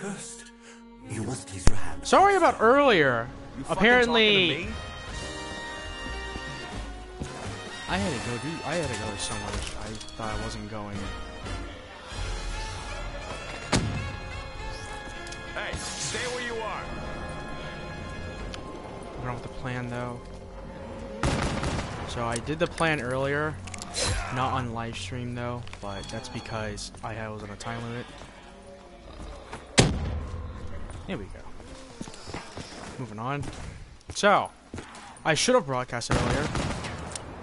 cursed. You must place your hand. Sorry about earlier. You fucking Apparently, talking to me? I had to go somewhere. I thought I wasn't going. Hey, stay where you are. I went off the plan though. So I did the plan earlier, not on live stream though, but that's because I was on a time limit. Here we go. Moving on. So, I should have broadcasted earlier,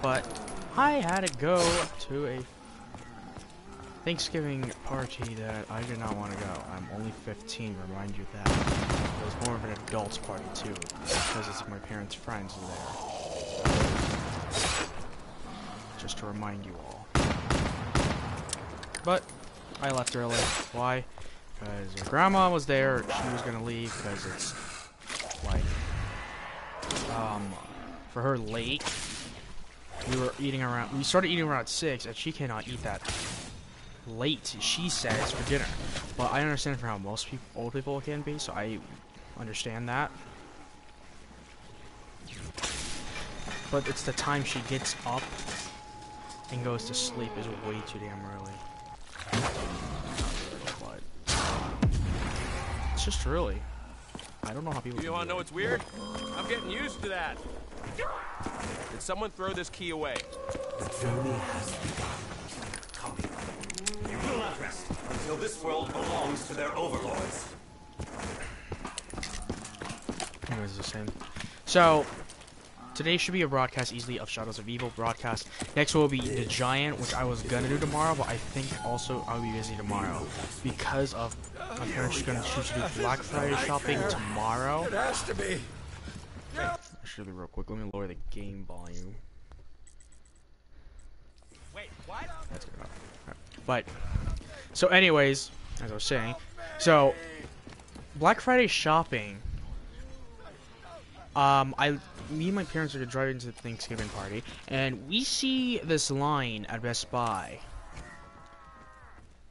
but I had to go to a Thanksgiving party that I did not want to go. I'm only 15, remind you of that. It was more of an adults party too, because it's my parents' friends there. Just to remind you all. But I left early. Why? Because her grandma was there. She was gonna leave because it's like for her late. We started eating around 6, and she cannot eat that late, she says, for dinner. But I understand for how most people, old people can be, so I understand that. But it's the time she gets up and goes to sleep is way too damn early. But it's just early. I don't know how people. You wanna know what's weird? I'm getting used to that. Did someone throw this key away? The journey has begun. Copy. You will not rest until this world belongs to their overlords. It was the same. So today should be a broadcast easily of Shadows of Evil broadcast. Next will be The Giant, which I was gonna do tomorrow, but I think also I'll be busy tomorrow because of my parents are gonna choose to do Black Friday shopping tomorrow. It has to be. Actually, real quick, let me lower the game volume. Wait, what? That's good enough. Alright. But so, anyways, as I was saying, so Black Friday shopping. Me and my parents are driving to the Thanksgiving party, and we see this line at Best Buy.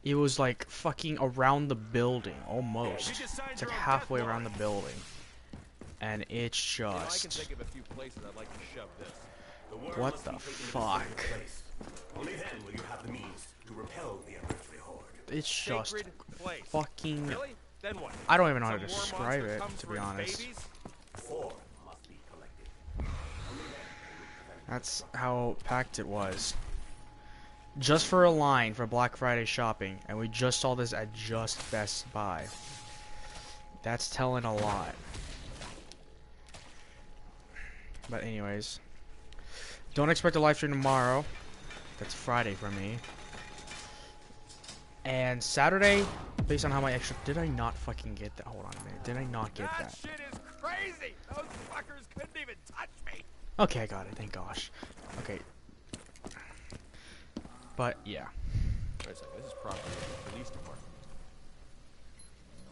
It was like fucking around the building, almost. It's like halfway around the building, and it's just what the fuck? Only then will you have the means to repel the unearthly horde. It's just fucking. Really? Then what? I don't even know how to describe it, to be honest. Four must be collected. That's how packed it was. Just for a line for Black Friday shopping, and we just saw this at just Best Buy. That's telling a lot. But anyways, don't expect a live stream tomorrow. That's Friday for me. And Saturday, based on how my extra... Did I not fucking get that? Hold on a minute. Did I not get that? That shit is crazy! Those fuckers couldn't even touch me! Okay, I got it. Thank gosh. Okay. But, yeah. Wait a second, this is property of the police department.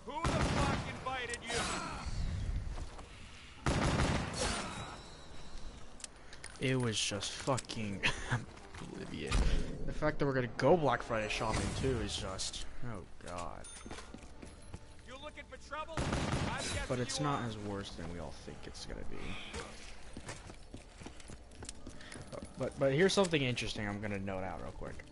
Who the fuck invited you? It was just fucking oblivion. The fact that we're gonna go Black Friday shopping too is just, oh god. You looking for trouble? But it's not as worse than we all think it's gonna be. But here's something interesting I'm gonna note out real quick.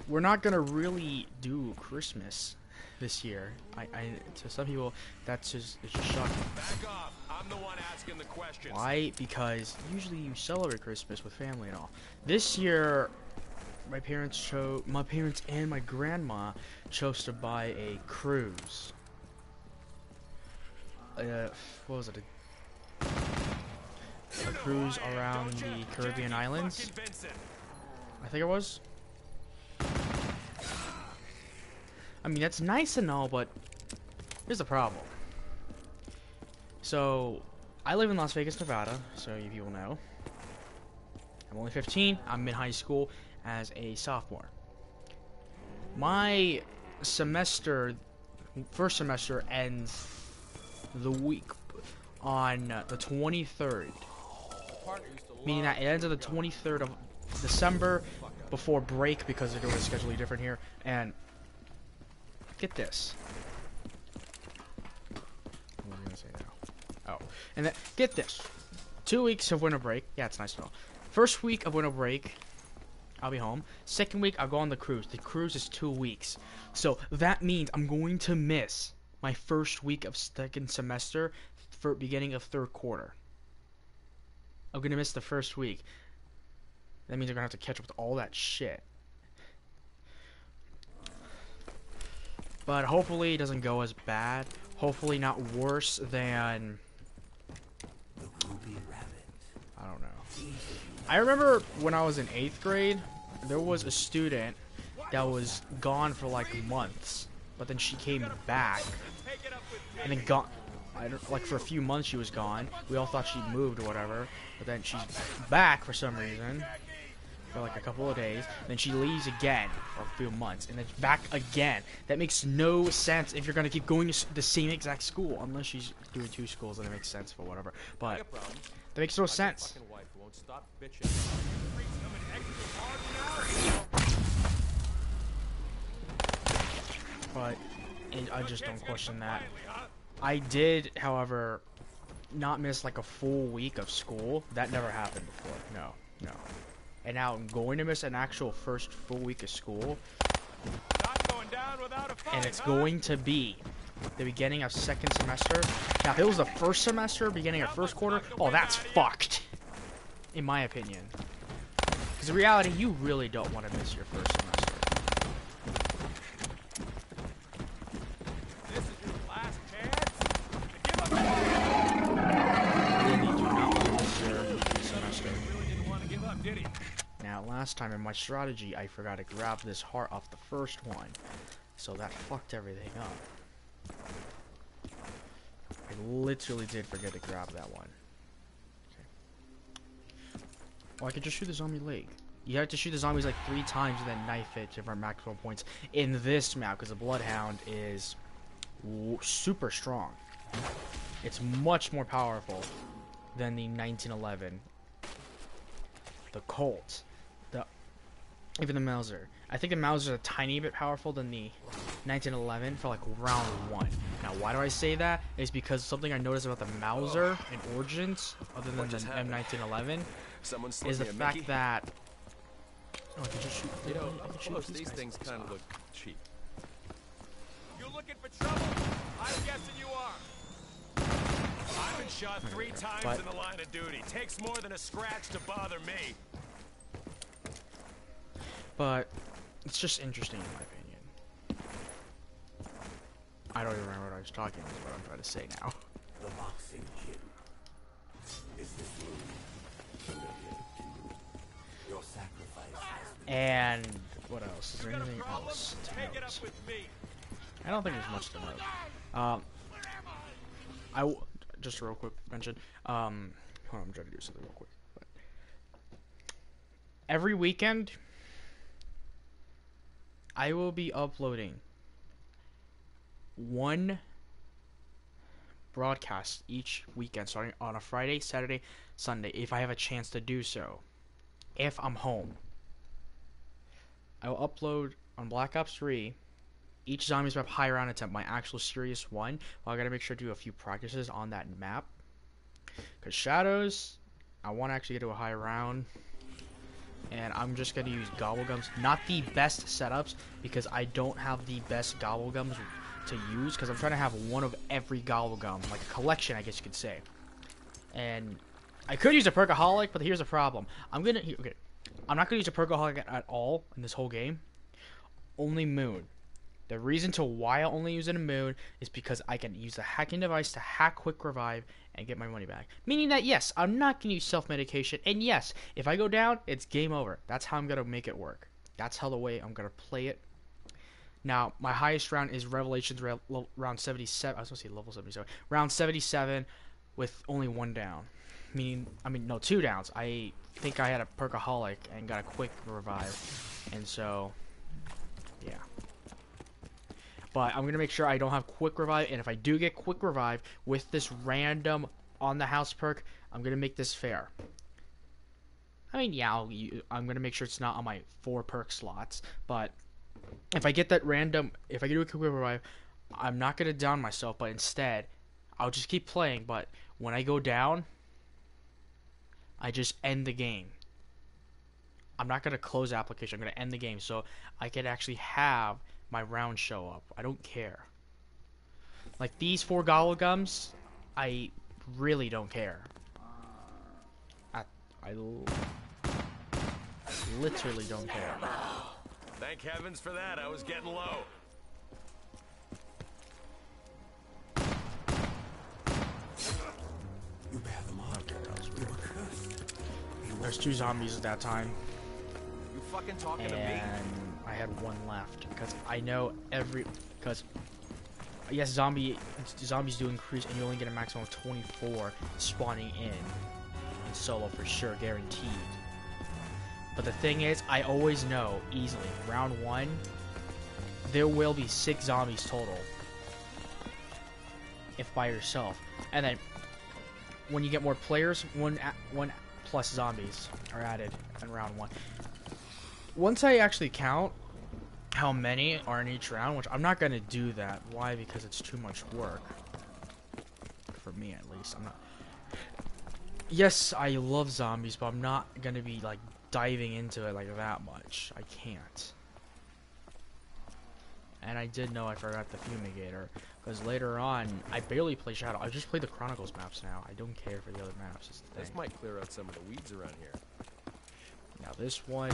We're not gonna really do Christmas this year. To some people, it's just shocking. Back off. I'm the one asking the questions. Why? Because usually you celebrate Christmas with family and all. This year, my parents and my grandma chose to buy a cruise. What was it? A cruise around the Caribbean islands. I think it was. I mean, that's nice and all, but here's the problem. So, I live in Las Vegas, Nevada, so you people know. I'm only 15. I'm in high school as a sophomore. My first semester ends the week on the 23rd. Meaning that it ends on the 23rd of December before break because they're doing it schedule different here. And get this. Oh, and then, get this. 2 weeks of winter break. Yeah, it's nice to know. First week of winter break, I'll be home. Second week, I'll go on the cruise. The cruise is 2 weeks. So that means I'm going to miss my first week of second semester for beginning of third quarter. I'm going to miss the first week. That means I'm going to have to catch up with all that shit. But hopefully it doesn't go as bad. Hopefully not worse than... I don't know. I remember when I was in 8th grade, there was a student that was gone for like months. But then she came back. And then gone... like for a few months she was gone. We all thought she moved or whatever. But then she's back for some reason. For like a couple of days, then she leaves again for a few months, and then back again. That makes no sense if you're gonna keep going to the same exact school, unless she's doing 2 schools, then it makes sense for whatever. But that makes no sense. But I just don't question that. I did, however, not miss like a full week of school. That never happened before. No. And now I'm going to miss an actual first full week of school. Not going down without a fight, And it's going to be the beginning of second semester. Now, if it was the first semester, beginning of first quarter, oh, that's fucked. In my opinion. Because in reality, you really don't want to miss your first semester. This is your last chance. You really do not want to miss your semester. Really didn't want to give up, did he? Now, last time in my strategy, I forgot to grab this heart off the first one. So that fucked everything up. I literally did forget to grab that one. Okay. Well, I could just shoot the zombie leg. You have to shoot the zombies like 3 times and then knife it to our maximum points in this map, because the Bloodhound is super strong. It's much more powerful than the 1911. The Colt. Even the Mauser. I think the Mauser is a tiny bit powerful than the 1911 for like round 1. Now, why do I say that? Is because something I noticed about the Mauser in Origins, other than the M1911, is the fact that... Oh, I can just shoot... You know, I can shoot most of these things kind of look cheap. You looking for trouble? I'm guessing you are. I've been shot 3 times in the line of duty. Takes more than a scratch to bother me. But it's just interesting in my opinion. I don't even remember what I was talking about, what I'm trying to say now. The boxing gym. Is this room familiar to you? Your sacrifice has been... And what else? Is there anything else to Take it up note? with me. I don't think there's much to note. Just a real quick mention. Hold on, I'm trying to do something real quick. But every weekend, I will be uploading 1 broadcast each weekend, starting on a Friday, Saturday, Sunday, if I have a chance to do so. If I'm home. I will upload on Black Ops 3 each Zombies map high round attempt, my actual serious one. Well, I gotta make sure to do a few practices on that map. Because Shadows, I want to actually get to a high round. And I'm just gonna use Gobblegums. Not the best setups, because I don't have the best Gobblegums to use. Because I'm trying to have one of every Gobblegum. Like a collection, I guess you could say. And I could use a Perkaholic, but here's the problem. I'm not gonna use a Perkaholic at all in this whole game. Only Moon. The reason to why I only use it in Moon is because I can use the hacking device to hack Quick Revive and get my money back. Meaning that, yes, I'm not going to use self-medication. And yes, if I go down, it's game over. That's how I'm going to make it work. That's how the way I'm going to play it. Now, my highest round is Revelations round 77. I was going to say level 77. Round 77 with only 1 down. No, 2 downs. I think I had a Perkaholic and got a Quick Revive. And so, yeah. But I'm going to make sure I don't have Quick Revive. And if I do get Quick Revive with this random on the house perk, I'm going to make this fair. I mean, yeah, I'm going to make sure it's not on my 4 perk slots. But if I get that random, if I do a Quick Revive, I'm not going to down myself. But instead, I'll just keep playing. But When I go down, I just end the game. I'm not gonna close the application. I'm gonna end the game so I can actually have my round show up. I don't care. Like these 4 gobblegums, I really don't care. I literally don't care. Thank heavens for that. I was getting low. You bear the mark. You were cursed. There's 2 zombies at that time, You fucking talking to me? and I had 1 left because I know because yes, zombies do increase, and you only get a maximum of 24 spawning in solo for sure, guaranteed. But the thing is, I always know easily round 1 there will be 6 zombies total if by yourself, and then when you get more players, 1 plus zombies are added in round 1. Once I actually count how many are in each round, which I'm not gonna do that. Why? Because it's too much work for me, at least. I'm not. Yes, I love zombies, but I'm not gonna be like diving into it like that much. I can't. And I did know I forgot the fumigator, because later on I barely play Shadow. I just play the Chronicles maps now. I don't care for the other maps. Is the thing. This might clear out some of the weeds around here. Now this one,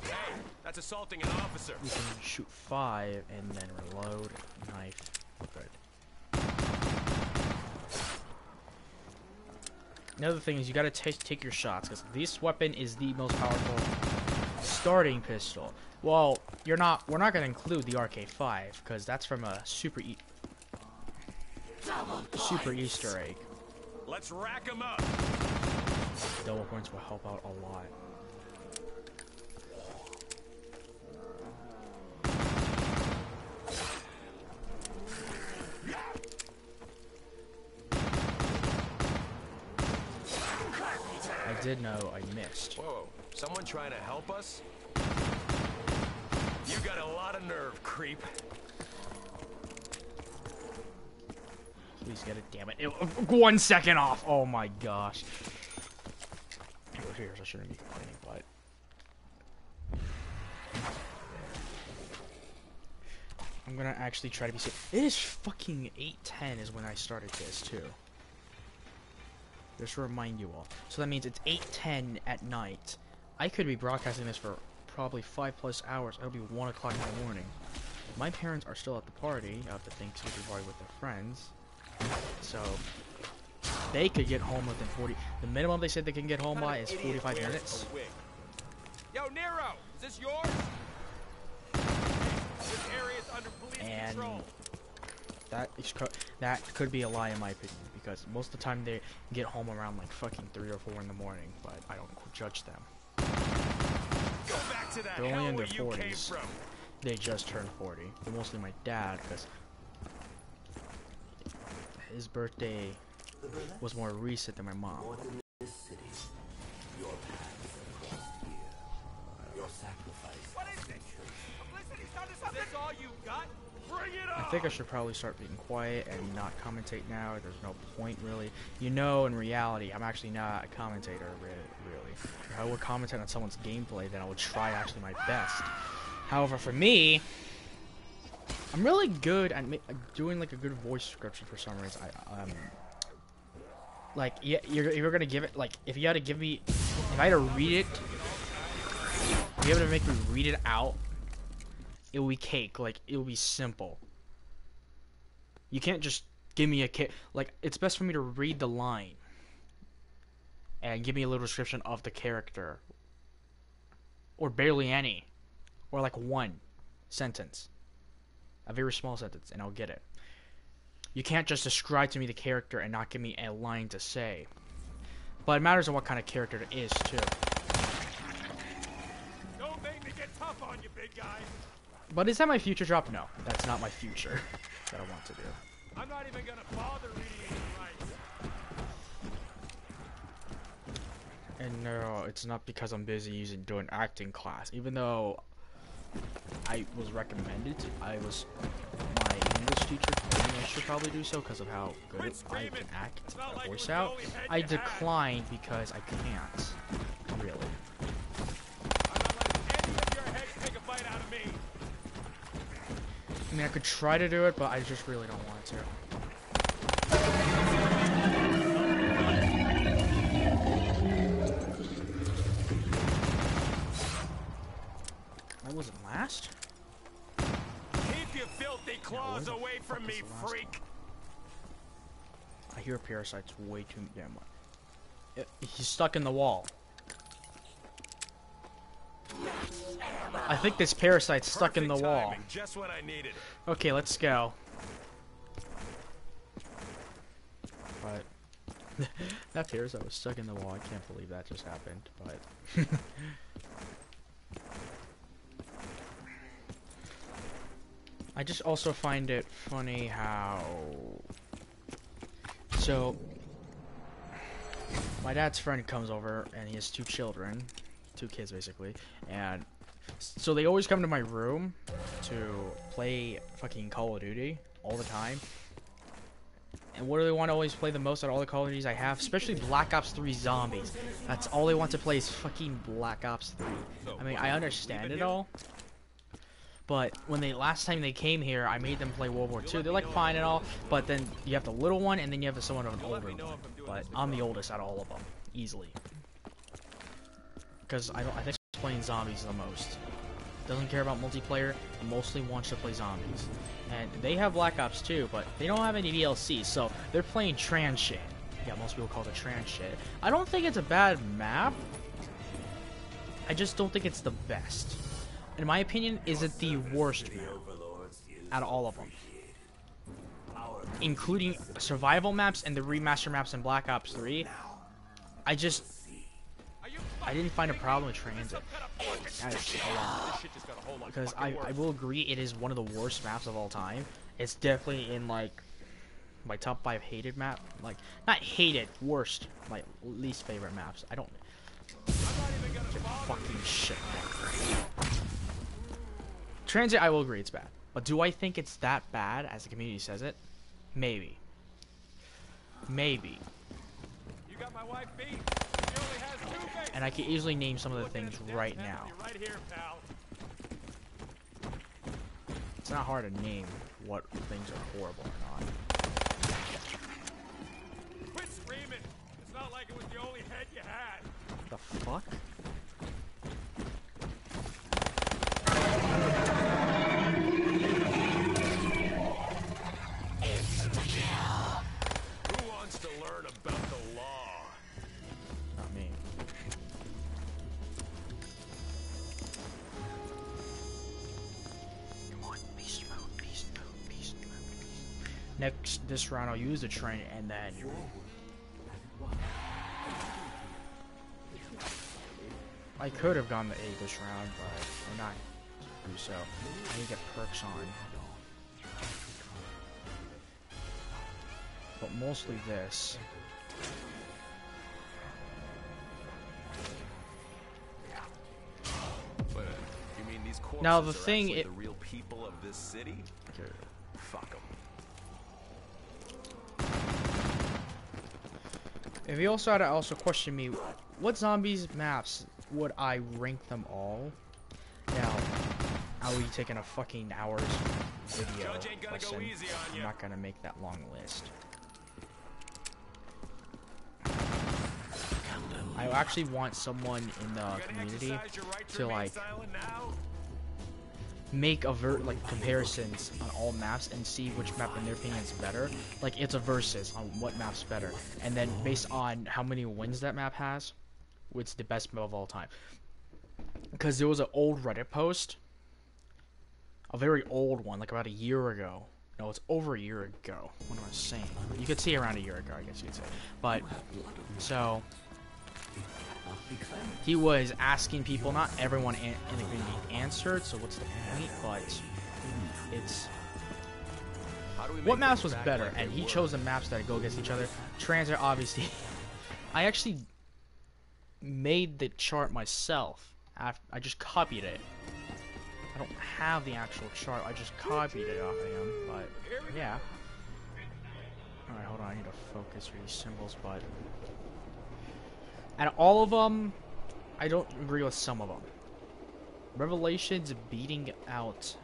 Hey, that's assaulting an officer. you can shoot 5 and then reload. Knife. Good. Another thing is you gotta take your shots, because this weapon is the most powerful starting pistol. Well, we're not gonna include the RK5 because that's from a super Easter egg. Let's rack 'em up. Double points will help out a lot. I did know I missed. Whoa, someone trying to help us? You got a lot of nerve, creep. Please get it, damn it. 1 second off. Oh my gosh. Here's I shouldn't be complaining, but I'm gonna actually try to be safe. It is fucking 8:10 is when I started this too. Just to remind you all. So that means it's 8:10 at night. I could be broadcasting this for probably 5+ hours. It'll be 1 o'clock in the morning. My parents are still at the party, at the Thanksgiving party with their friends. So they could get home within 40. The minimum they said they can get home by is 45 minutes. Yo, Nero, is this yours? This area is under police And control. that could be a lie in my opinion, because most of the time they get home around like fucking 3 or 4 in the morning, but I don't judge them. Go back to that They're only hell in where their you came 40s. from. They just turned 40. But mostly my dad, because his birthday was more recent than my mom. More than this city, your paths across here, your sacrifice. What is this? Publicity's done to something? Is this all you got? Bring it on! I think I should probably start being quiet and not commentate now. There's no point, really. You know, in reality, I'm actually not a commentator, really. If I would commentate on someone's gameplay, then I would try actually my best. However, for me, I'm really good at doing like a good voice description for some reason. Like, yeah, you're gonna give it, like, if you had to give me, if I had to read it, if you had to make me read it out, it will be cake. Like, it will be simple. You can't just give me a like, it's best for me to read the line and give me a little description of the character, or barely any, or like 1 sentence, a very small sentence, and I'll get it. You can't just describe to me the character and not give me a line to say. But it matters on what kind of character it is too. Don't make me get tough on you, big guy. But is that my future drop? No, that's not my future that I want to do. I'm not even gonna bother reading any rights. And no, it's not because I'm busy doing acting class. Even though I was recommended, my English teacher told me I should should probably do so because of how good I can act a voice out. I declined because I can't. Really. I mean, I could try to do it, but I just really don't want to. That wasn't last? Keep your filthy claws away from me, freak! I hear parasites way too damn much. He's stuck in the wall. I think this parasite's stuck in the wall. Just what I needed. Okay, let's go. But that parasite was stuck in the wall. I can't believe that just happened. But I just also find it funny how. So my dad's friend comes over and he has two children. 2 kids basically, and so they always come to my room to play fucking Call of Duty all the time. And what do they want to always play the most out of all the Call of Duties I have? Especially Black Ops 3 Zombies. That's all they want to play is fucking Black Ops 3. I mean, I understand it all, but when last time they came here, I made them play World War II. They're like fine and all, but then you have the little one and then you have the someone of an older one. But I'm the oldest out of all of them, easily. Because I think playing zombies the most. Doesn't care about multiplayer, and mostly wants to play zombies. And they have Black Ops 2, but they don't have any DLC, so they're playing trans shit. Yeah, most people call it trans shit. I don't think it's a bad map. I just don't think it's the best. In my opinion, is it the worst map out of all of them? Including survival maps and the remaster maps in Black Ops 3. I didn't find a problem with transit. That is a lot. Because I will agree it is one of the worst maps of all time. It's definitely in like my top 5 hated map. Like, not hated, worst. My least favorite maps. I don't. Fucking shit. Transit, I will agree it's bad. But do I think it's that bad as the community says it? Maybe. Maybe. You got my wife beat. And I can easily name some of the things right now. Right here, pal. It's not hard to name what things are horrible or not. Quit screaming! It's not like it was the only head you had. The fuck? Who wants to learn about the law? Not me. Come on, beast mode, beast mode, beast mode. Next, this round I'll use the train and then... I could have gone the 8 this round, but we're not do so. I need to get perks on. But mostly this. Wait, you mean these corpses Now the are thing actually the real people of this city? Okay. Fuck them. If you also had to also question me, what zombies maps would I rank them all? Now, I'll be taking a fucking hour's video lesson. I'm not gonna make that long list. I actually want someone in the community to like make like comparisons on all maps and see which map in their opinion is better. Like it's a versus on what map's better, and then based on how many wins that map has, it's the best map of all time. Because there was an old Reddit post, a very old one, like about a year ago. No, it's over a year ago. What am I saying? You could see around a year ago, I guess you could say. But so he was asking people, not everyone in the community answered, so what's the point? But it's what maps was better, and he chose the maps that go against each other. Transit, obviously. I actually made the chart myself. I just copied it. I don't have the actual chart. I just copied it off of him, but yeah. I need to focus for these symbols, but and all of them, I don't agree with some of them. Revelations beating out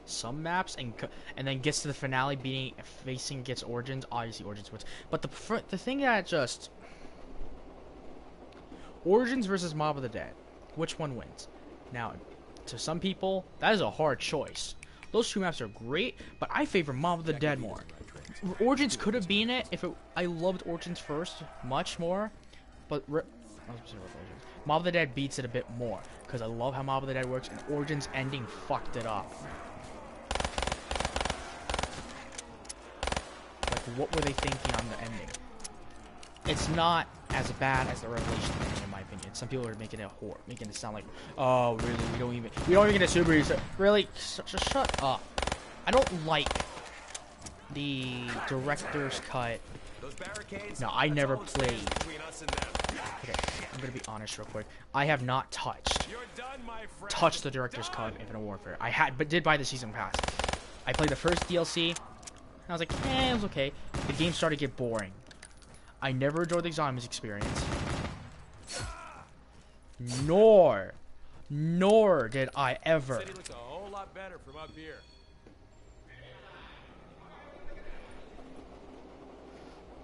some maps and then gets to the finale facing against Origins. Obviously Origins wins, but the thing that just Origins versus Mob of the Dead, which one wins? Now, to some people, that is a hard choice. Those two maps are great, but I favor Mob of the Dead more. Origins could have been it if I loved Origins first much more, but Mob of the Dead beats it a bit more because I love how Mob of the Dead works, and Origins ending fucked it up. Like, what were they thinking on the ending? It's not as bad as the Revelation ending, in my opinion. Some people are making it making it sound like, oh, really? We don't even get a super user. Really? Just shut up. I don't like the director's cut. No, I never played. Okay, I'm gonna be honest real quick. I have not touched the director's cut of Infinite Warfare. But did buy the season pass. I played the first DLC, and I was like, it was okay. The game started to get boring. I never enjoyed the zombies experience. Nor did I ever. City looks a whole lot better from up here.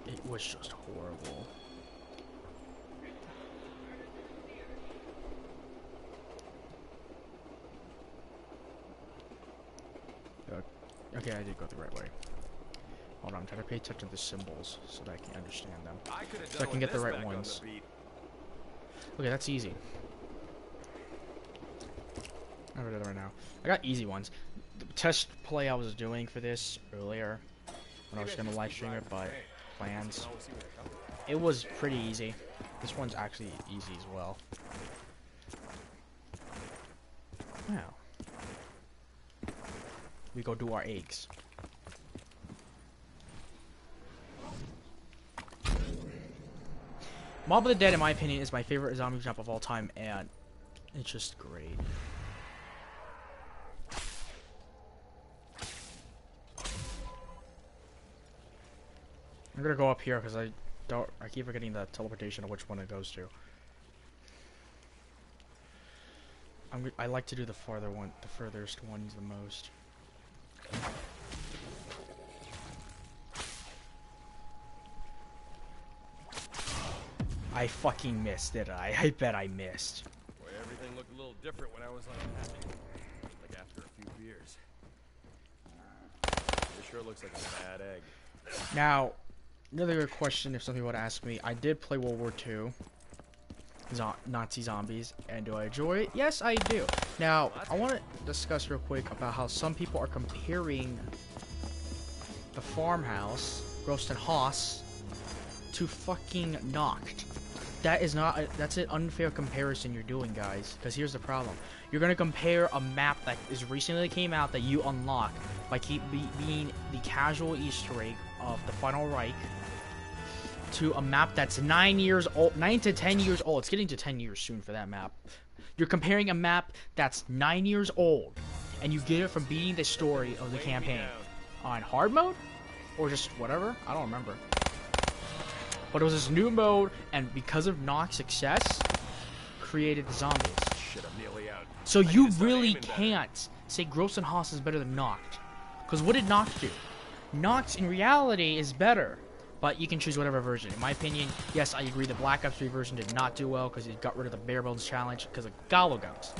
It was just horrible. Okay, I did go the right way. Hold on, I'm trying to pay attention to the symbols so that I can understand them. So I can get the right ones. Okay, that's easy. I'm gonna do that right now. I got easy ones. The test play I was doing for this earlier, when I was gonna live stream it, but plans. It was pretty easy. This one's actually easy as well. Now, we go do our eggs. Mob of the Dead, in my opinion, is my favorite zombie map of all time, and it's just great. I'm gonna go up here because I keep forgetting the teleportation of which one it goes to. I like to do the furthest ones the most. I fucking missed, did I? I bet I missed. Boy, everything looked a little different when I was unhappy. Like after a few beers. It sure looks like a bad egg. Now, another good question if some people would ask me. I did play World War II. Nazi zombies. And do I enjoy it? Yes, I do. Now, I want to discuss real quick about how some people are comparing the farmhouse, Grosston Haus, to fucking Noct. That is not that's an unfair comparison you're doing, guys, because here's the problem. You're gonna compare a map that is recently came out that you unlock by being the casual Easter egg of the Final Reich to a map that's 9 years old, 9 to 10 years old. It's getting to 10 years soon for that map. You're comparing a map that's 9 years old, and you get it from beating the story of the campaign on hard mode or just whatever. I don't remember. But it was this new mode, and because of Noct's success, created the zombies. Shit, I'm nearly out. So you really can't say Grosston Haus is better than Noct. Because what did Noct do? Noct, in reality, is better. But you can choose whatever version. In my opinion, yes, I agree the Black Ops 3 version did not do well because it got rid of the bare bones challenge because of Gallo Guns.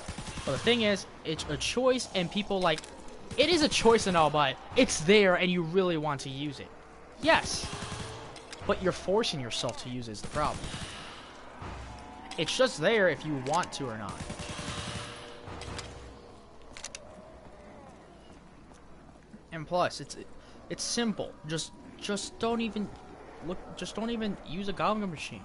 But the thing is, it's a choice, and people like... It is a choice and all, but it's there, and you really want to use it. Yes. But you're forcing yourself to use it is the problem. It's just there if you want to or not. And plus, it's simple. Just don't even use a Goblin machine.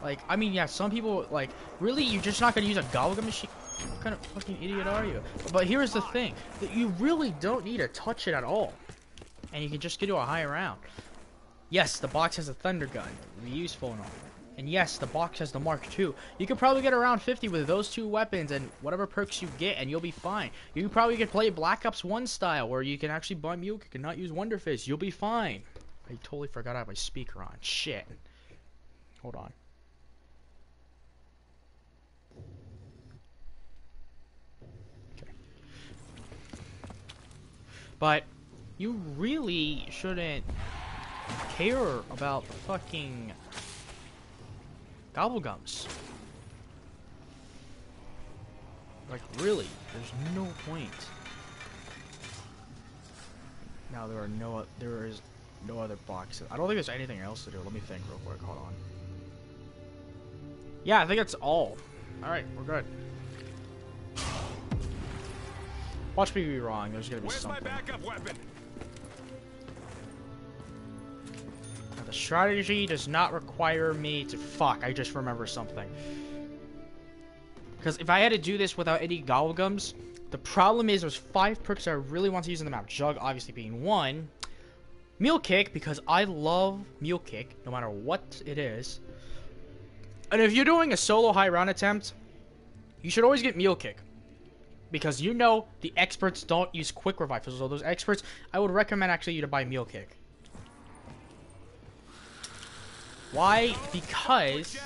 Like, I mean, yeah, some people like, really, you're just not gonna use a Goblin machine? What kind of fucking idiot are you? But here's the thing, that you really don't need to touch it at all, and you can just get to a high round. Yes, the box has a Thunder Gun, it'll be useful and all. And yes, the box has the Mark II. You could probably get around 50 with those two weapons and whatever perks you get, and you'll be fine. You could probably play Black Ops 1 style, where you can actually buy Muke and not use Wonder Fist. You'll be fine. I totally forgot I have my speaker on. Shit. Hold on. Okay. But you really shouldn't care about fucking gobblegums. Like, really, there's no point. Now there is no other boxes. I don't think there's anything else to do. Let me think real quick. Hold on. Yeah, I think that's all. Alright, we're good. Watch me be wrong. There's gonna be Where's something. my backup weapon? Now, the strategy does not require me to... Fuck, I just remember something. Because if I had to do this without any gobblegums, the problem is there's 5 perks that I really want to use in the map. Jug obviously being one. Mule Kick, because I love Mule Kick, no matter what it is. And if you're doing a solo high round attempt, you should always get Mule Kick. Because you know the experts don't use Quick Revive. So those experts, I would recommend actually you to buy Mule Kick. Why? Because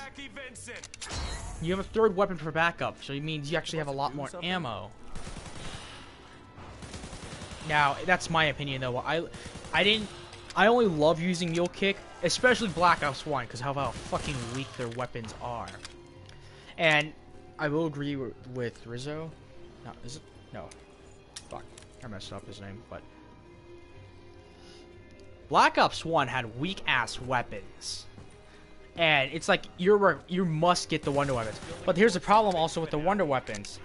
you have a 3rd weapon for backup, so it means you actually have a lot more ammo. Now, that's my opinion though. I only love using Mule Kick, especially Black Ops 1, because of how fucking weak their weapons are. And I will agree with Rizzo. No, is it? No. Fuck. I messed up his name, but... Black Ops 1 had weak-ass weapons. And it's like, you must get the Wonder Weapons. But here's the problem also with the Wonder Weapons.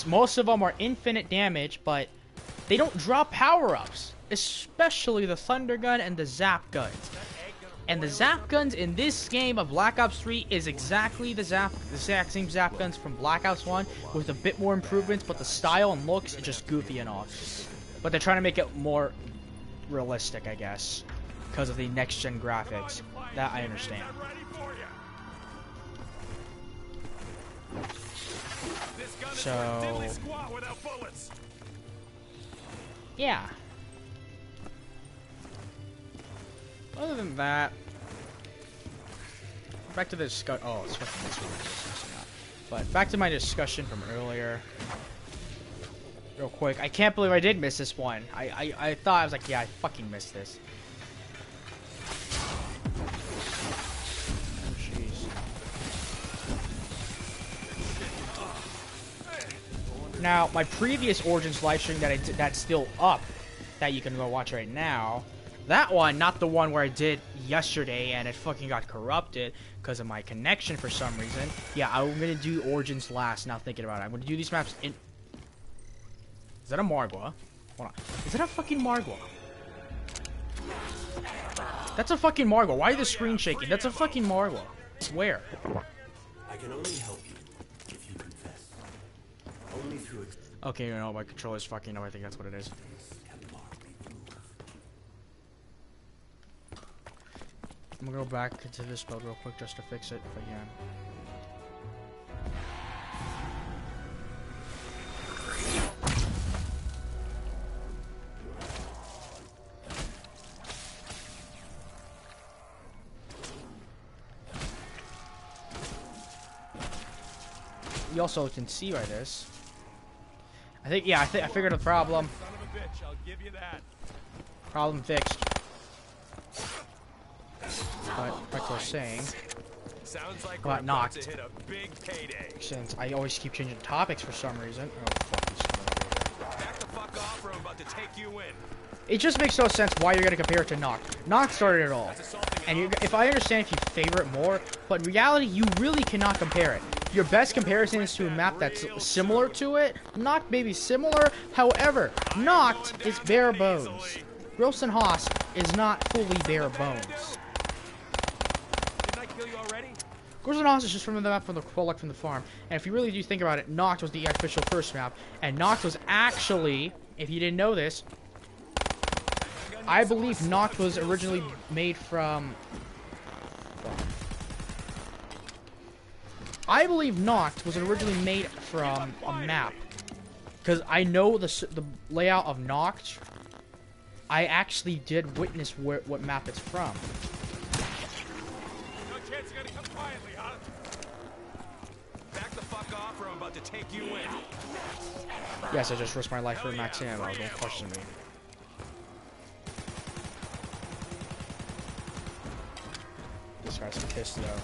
Most of them are infinite damage, but they don't drop power-ups. Especially the Thunder Gun and the Zap Guns. And the Zap Guns in this game of Black Ops 3 is exactly the exact same Zap Guns from Black Ops 1 with a bit more improvements, but the style and looks is just goofy and all. But they're trying to make it more realistic, I guess, because of the next-gen graphics. That I understand. So, yeah. Other than that, back to the discussion. Oh, it's fucking this one. But back to my discussion from earlier. Real quick, I can't believe I did miss this one. I thought I was like, yeah, I fucking missed this. Oh, jeez. Now, my previous Origins livestream that I did, that's still up, that you can go watch right now. That one, not the one where I did yesterday and it fucking got corrupted because of my connection for some reason. Yeah, I'm gonna do Origins last, now thinking about it. I'm gonna do these maps in... Is that a Margwa? Hold on. Is that a fucking Margwa? That's a fucking Margwa. Why is the screen shaking? That's a fucking Margwa. Where? I can only help you if you confess. Only through... Okay, no, my controller's fucking... No, I think that's what it is. I'm gonna go back into this build real quick just to fix it if I can. You also can see by this. I think, yeah, I figured the problem. Son of a bitch, I'll give you that. Problem fixed. But like I was saying, Sounds like got knocked. to hit a big payday. Since I always keep changing topics for some reason. Oh, fuck this. Back the fuck off or I'm about to take you in. It just makes no sense why you're gonna compare it to Noct. Noct started it all. And if I understand if you favor it more, but in reality, you really cannot compare it. Your best comparison is to a map that's similar to it. Noct may be similar, however, Noct is bare bones. Gross & Haas is not fully bare bones. Gross & Haas is just from the map from the Quolok from the farm. And if you really do think about it, Noct was the official first map. And Noct was actually, if you didn't know this, I believe Noct was originally made from... I believe Noct was originally made from a map. Because I know the layout of Noct. I actually did witness what map it's from. No chance you're gonna come quietly, huh? Back the fuck off or I'm about to take you in. Yes, I just risked my life for max ammo. Don't question me. This guy's pissed though.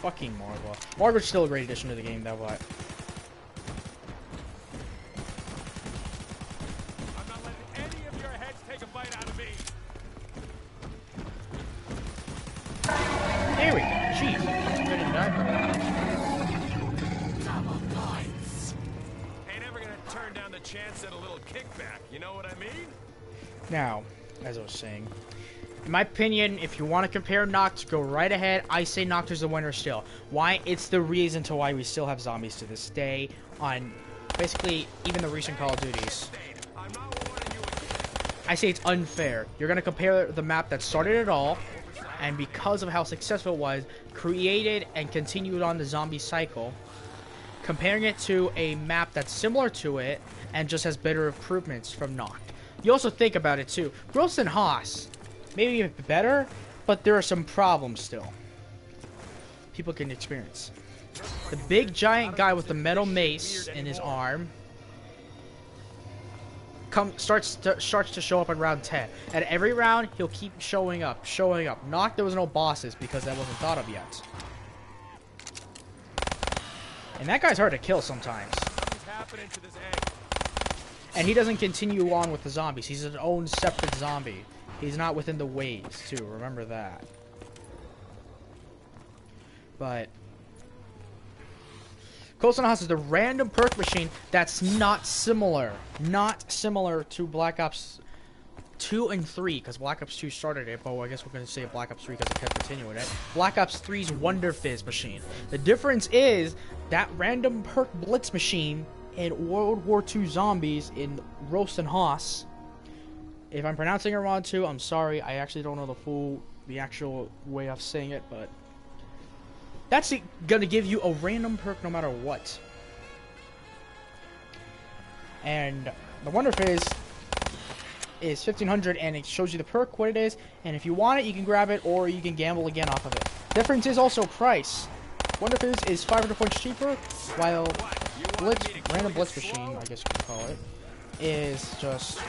Fucking Margwa. Margwa's still a great addition to the game though, but... I'm not letting any of your heads take a bite out of me. There we go. Jeez. Good in that. Ain't ever gonna turn down the chance at a little kickback, you know what I mean? Now, as I was saying, in my opinion, if you want to compare Noct, go right ahead. I say Noct is the winner still. Why? It's the reason to why we still have zombies to this day on basically even the recent Call of Duties. I'm not warning you again. I say it's unfair. You're going to compare the map that started it all, and because of how successful it was, created and continued on the zombie cycle, comparing it to a map that's similar to it and just has better improvements from Noct. You also think about it too. Gross and Haas, maybe better, but there are some problems still. People can experience. The big giant guy with the metal mace in his arm starts to show up at round 10. At every round, he'll keep showing up. Noct, there was no bosses because that wasn't thought of yet. And that guy's hard to kill sometimes. What's happening to this egg? And he doesn't continue on with the zombies. He's his own separate zombie. He's not within the waves, too. Remember that. But Coulson House is the random perk machine that's not similar to Black Ops 2 and 3, because Black Ops 2 started it, but I guess we're going to say Black Ops 3 because it kept continuing it. Black Ops 3's Wonder Fizz machine. The difference is that random perk blitz machine in World War II zombies in Rost and Haas. If I'm pronouncing it wrong too, I'm sorry. I actually don't know the actual way of saying it, but that's gonna give you a random perk no matter what. And the Wonder Fizz is 1500, and it shows you the perk, what it is, and if you want it, you can grab it, or you can gamble again off of it. Difference is also price. Wonder Fizz is 500 points cheaper, while random blitz machine, I guess you could call it, is just...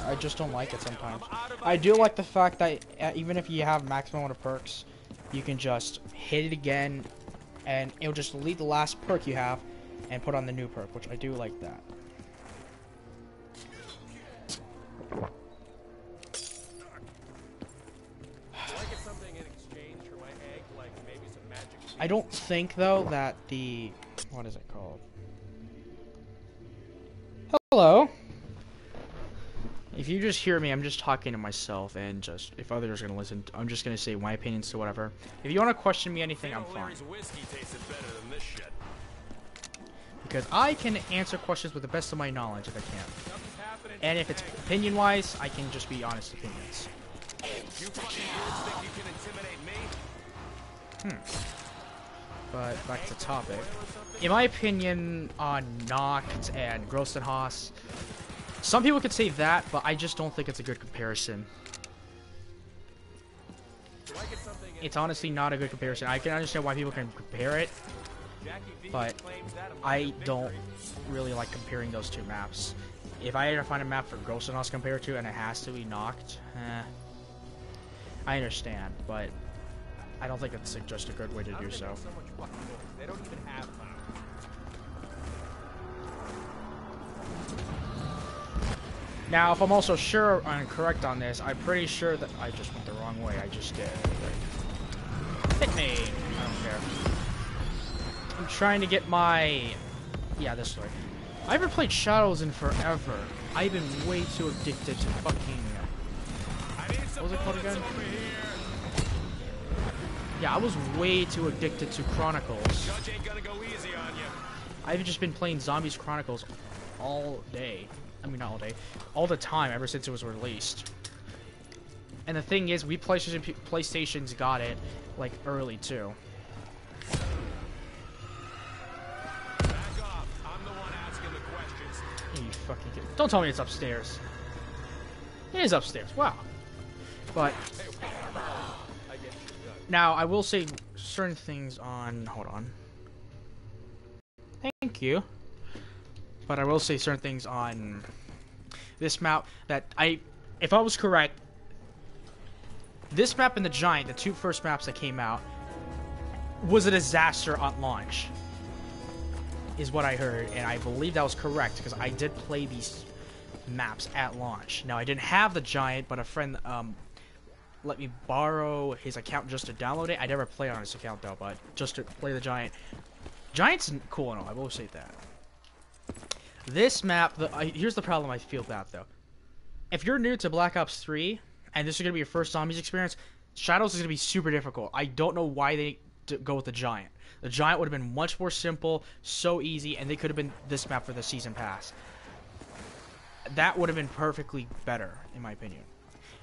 I just don't like it sometimes. I do like the fact that even if you have maximum amount of perks, you can just hit it again, and it'll just delete the last perk you have, and put on the new perk, which I do like that. I don't think, though, that the... What is it called? Hello? If you just hear me, I'm just talking to myself, and just, if others are going to listen, I'm just going to say my opinions to whatever. If you want to question me anything, I'm fine. Because I can answer questions with the best of my knowledge if I can. And if it's opinion-wise, I can just be honest opinions. But back to topic. In my opinion, on Noct and Gross and Haas, some people could say that, but I just don't think it's a good comparison. It's honestly not a good comparison. I can understand why people can compare it, but I don't really like comparing those two maps. If I had to find a map for Gross and Haas compared to, and it has to be Noct, I understand, but I don't think it's just a good way to do so. They don't even have fire. Now, if I'm also sure and correct on this, I'm pretty sure that I just went the wrong way. I just did. Hit me! I don't care. I'm trying to get my... Yeah, this way. I haven't played Shadows in forever. I've been way too addicted to fucking... What was it called again? Yeah, I was way too addicted to Chronicles. I've just been playing Zombies Chronicles all day. I mean, not all day. All the time, ever since it was released. And the thing is, we PlayStations got it, like, early, too. fucking kidding? Don't tell me it's upstairs. It is upstairs. Wow. But now I will say certain things on. Hold on. Thank you. But I will say certain things on this map that if I was correct, this map and the Giant, the two first maps that came out, was a disaster on launch. Is what I heard, and I believe that was correct because I did play these maps at launch. Now I didn't have the Giant, but a friend let me borrow his account just to download it. I never played on his account though, but just to play the Giant. Giant's cool and all, I will say that. This map, here's the problem I feel about though. If you're new to Black Ops 3, and this is going to be your first zombies experience, Shadows is going to be super difficult. I don't know why they go with the Giant. The Giant would have been much more simple, so easy, and they could have been this map for the Season Pass. That would have been perfectly better, in my opinion.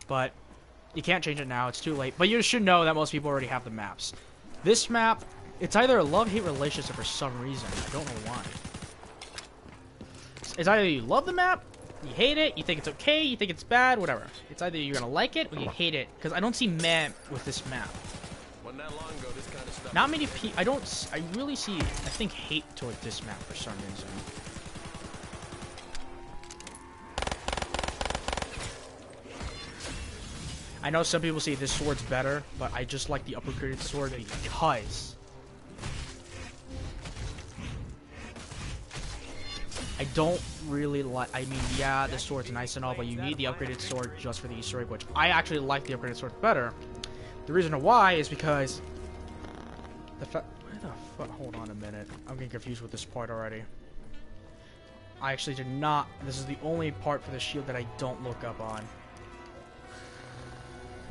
But you can't change it now, it's too late. But you should know that most people already have the maps. This map, it's either a love-hate relationship for some reason. I don't know why. It's either you love the map, you hate it, you think it's okay, you think it's bad, whatever. It's either you're gonna like it or you hate it. Because I don't see meh with this map. Not long ago, this kind of stuff. Not many people. I really see. I think hate toward this map for some reason. I know some people say this sword's better, but I just like the upgraded sword because I don't really like. I mean, yeah, the sword's nice and all, but you need the upgraded sword just for the Easter egg, which I actually like the upgraded sword better. The reason why is because where the fuck? Hold on a minute. I'm getting confused with this part already. I actually did not. This is the only part for the shield that I don't look up on.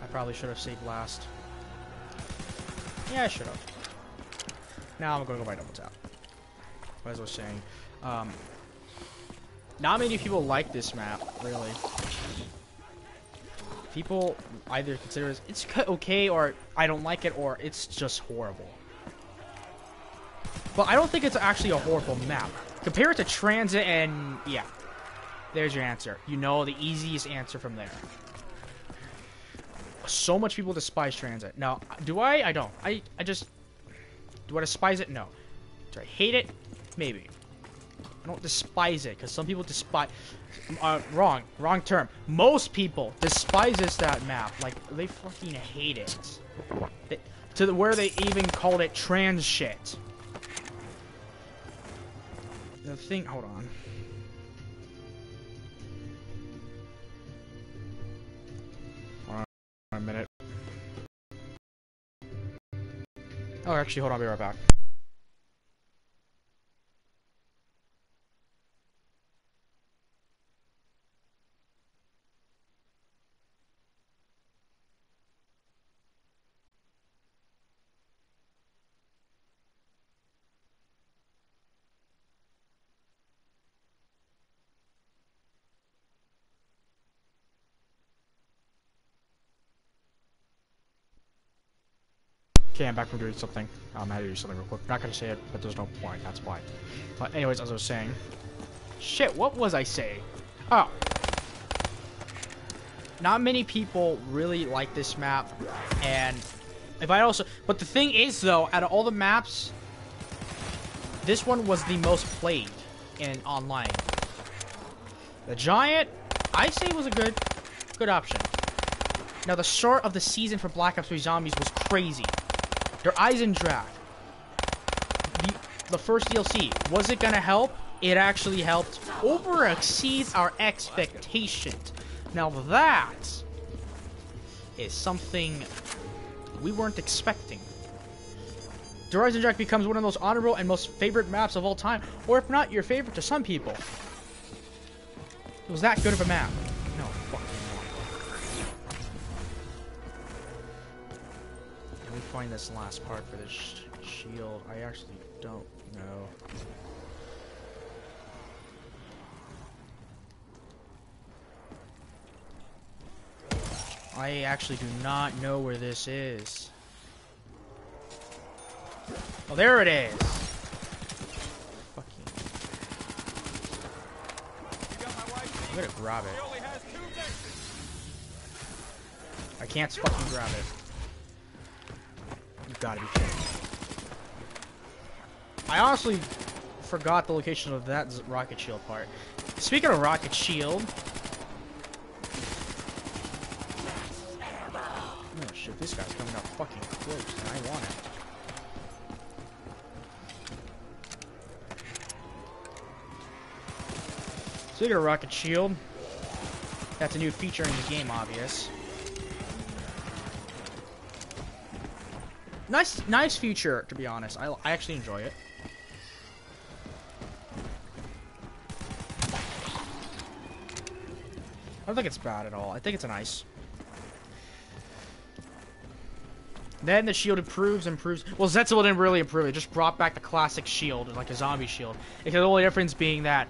I probably should have saved last. Yeah, I should have. Now I'm gonna go by double tap. As I was saying, not many people like this map, really. People either consider it's okay, or I don't like it, or it's just horrible. But I don't think it's actually a horrible map. Compare it to Transit and, yeah. There's your answer. You know the easiest answer from there. So much people despise Transit. Now, do I? I don't. I just... Do I despise it? No. Do I hate it? Maybe. I don't despise it, because some people despise... wrong term. Most people despises that map. Like, they fucking hate it. To where they even called it trans shit. The thing... Hold on. Hold on a minute. Oh, actually, hold on. I'll be right back. Okay, I'm back from doing something. I had to do something real quick. Not gonna say it, but there's no point. That's why. But anyways, as I was saying, shit. What was I saying? Oh, not many people really like this map, and if I also. But the thing is, though, out of all the maps, this one was the most played in online. The Giant, I say, was a good option. Now, the start of the season for Black Ops 3 Zombies was crazy. Their Eisendrache, the first DLC, was it gonna help? It actually helped exceeds our expectations. Now that is something we weren't expecting. The Eisendrache becomes one of those honorable and most favorite maps of all time, or if not your favorite to some people. It was that good of a map. No, fucking Let me find this last part for this shield. I actually don't know. I actually do not know where this is. Oh, there it is. Fucking. I'm gonna grab it. He only has 2 vixens. I can't fucking grab it. You gotta be kidding me. I honestly forgot the location of that rocket shield part. Speaking of rocket shield. Oh shit, this guy's coming up fucking close, and I want it. Speaking of rocket shield, that's a new feature in the game, obvious. Nice feature, to be honest. I actually enjoy it. I don't think it's bad at all. I think it's nice. Then the shield improves. Well, Zetzel didn't really improve. It just brought back the classic shield, like a zombie shield. Because the only difference being that,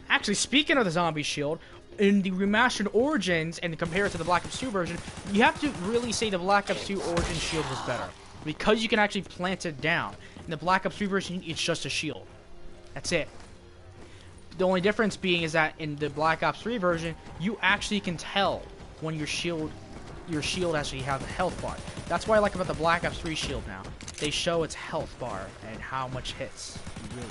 actually, speaking of the zombie shield, in the remastered Origins and compared to the Black Ops 2 version, you have to really say the Black Ops 2 Origin shield was better. Because you can actually plant it down. In the Black Ops 3 version, it's just a shield. That's it. The only difference being is that in the Black Ops 3 version, you actually can tell when your shield actually has a health bar. That's what I like about the Black Ops 3 shield now. They show its health bar and how much hits. You really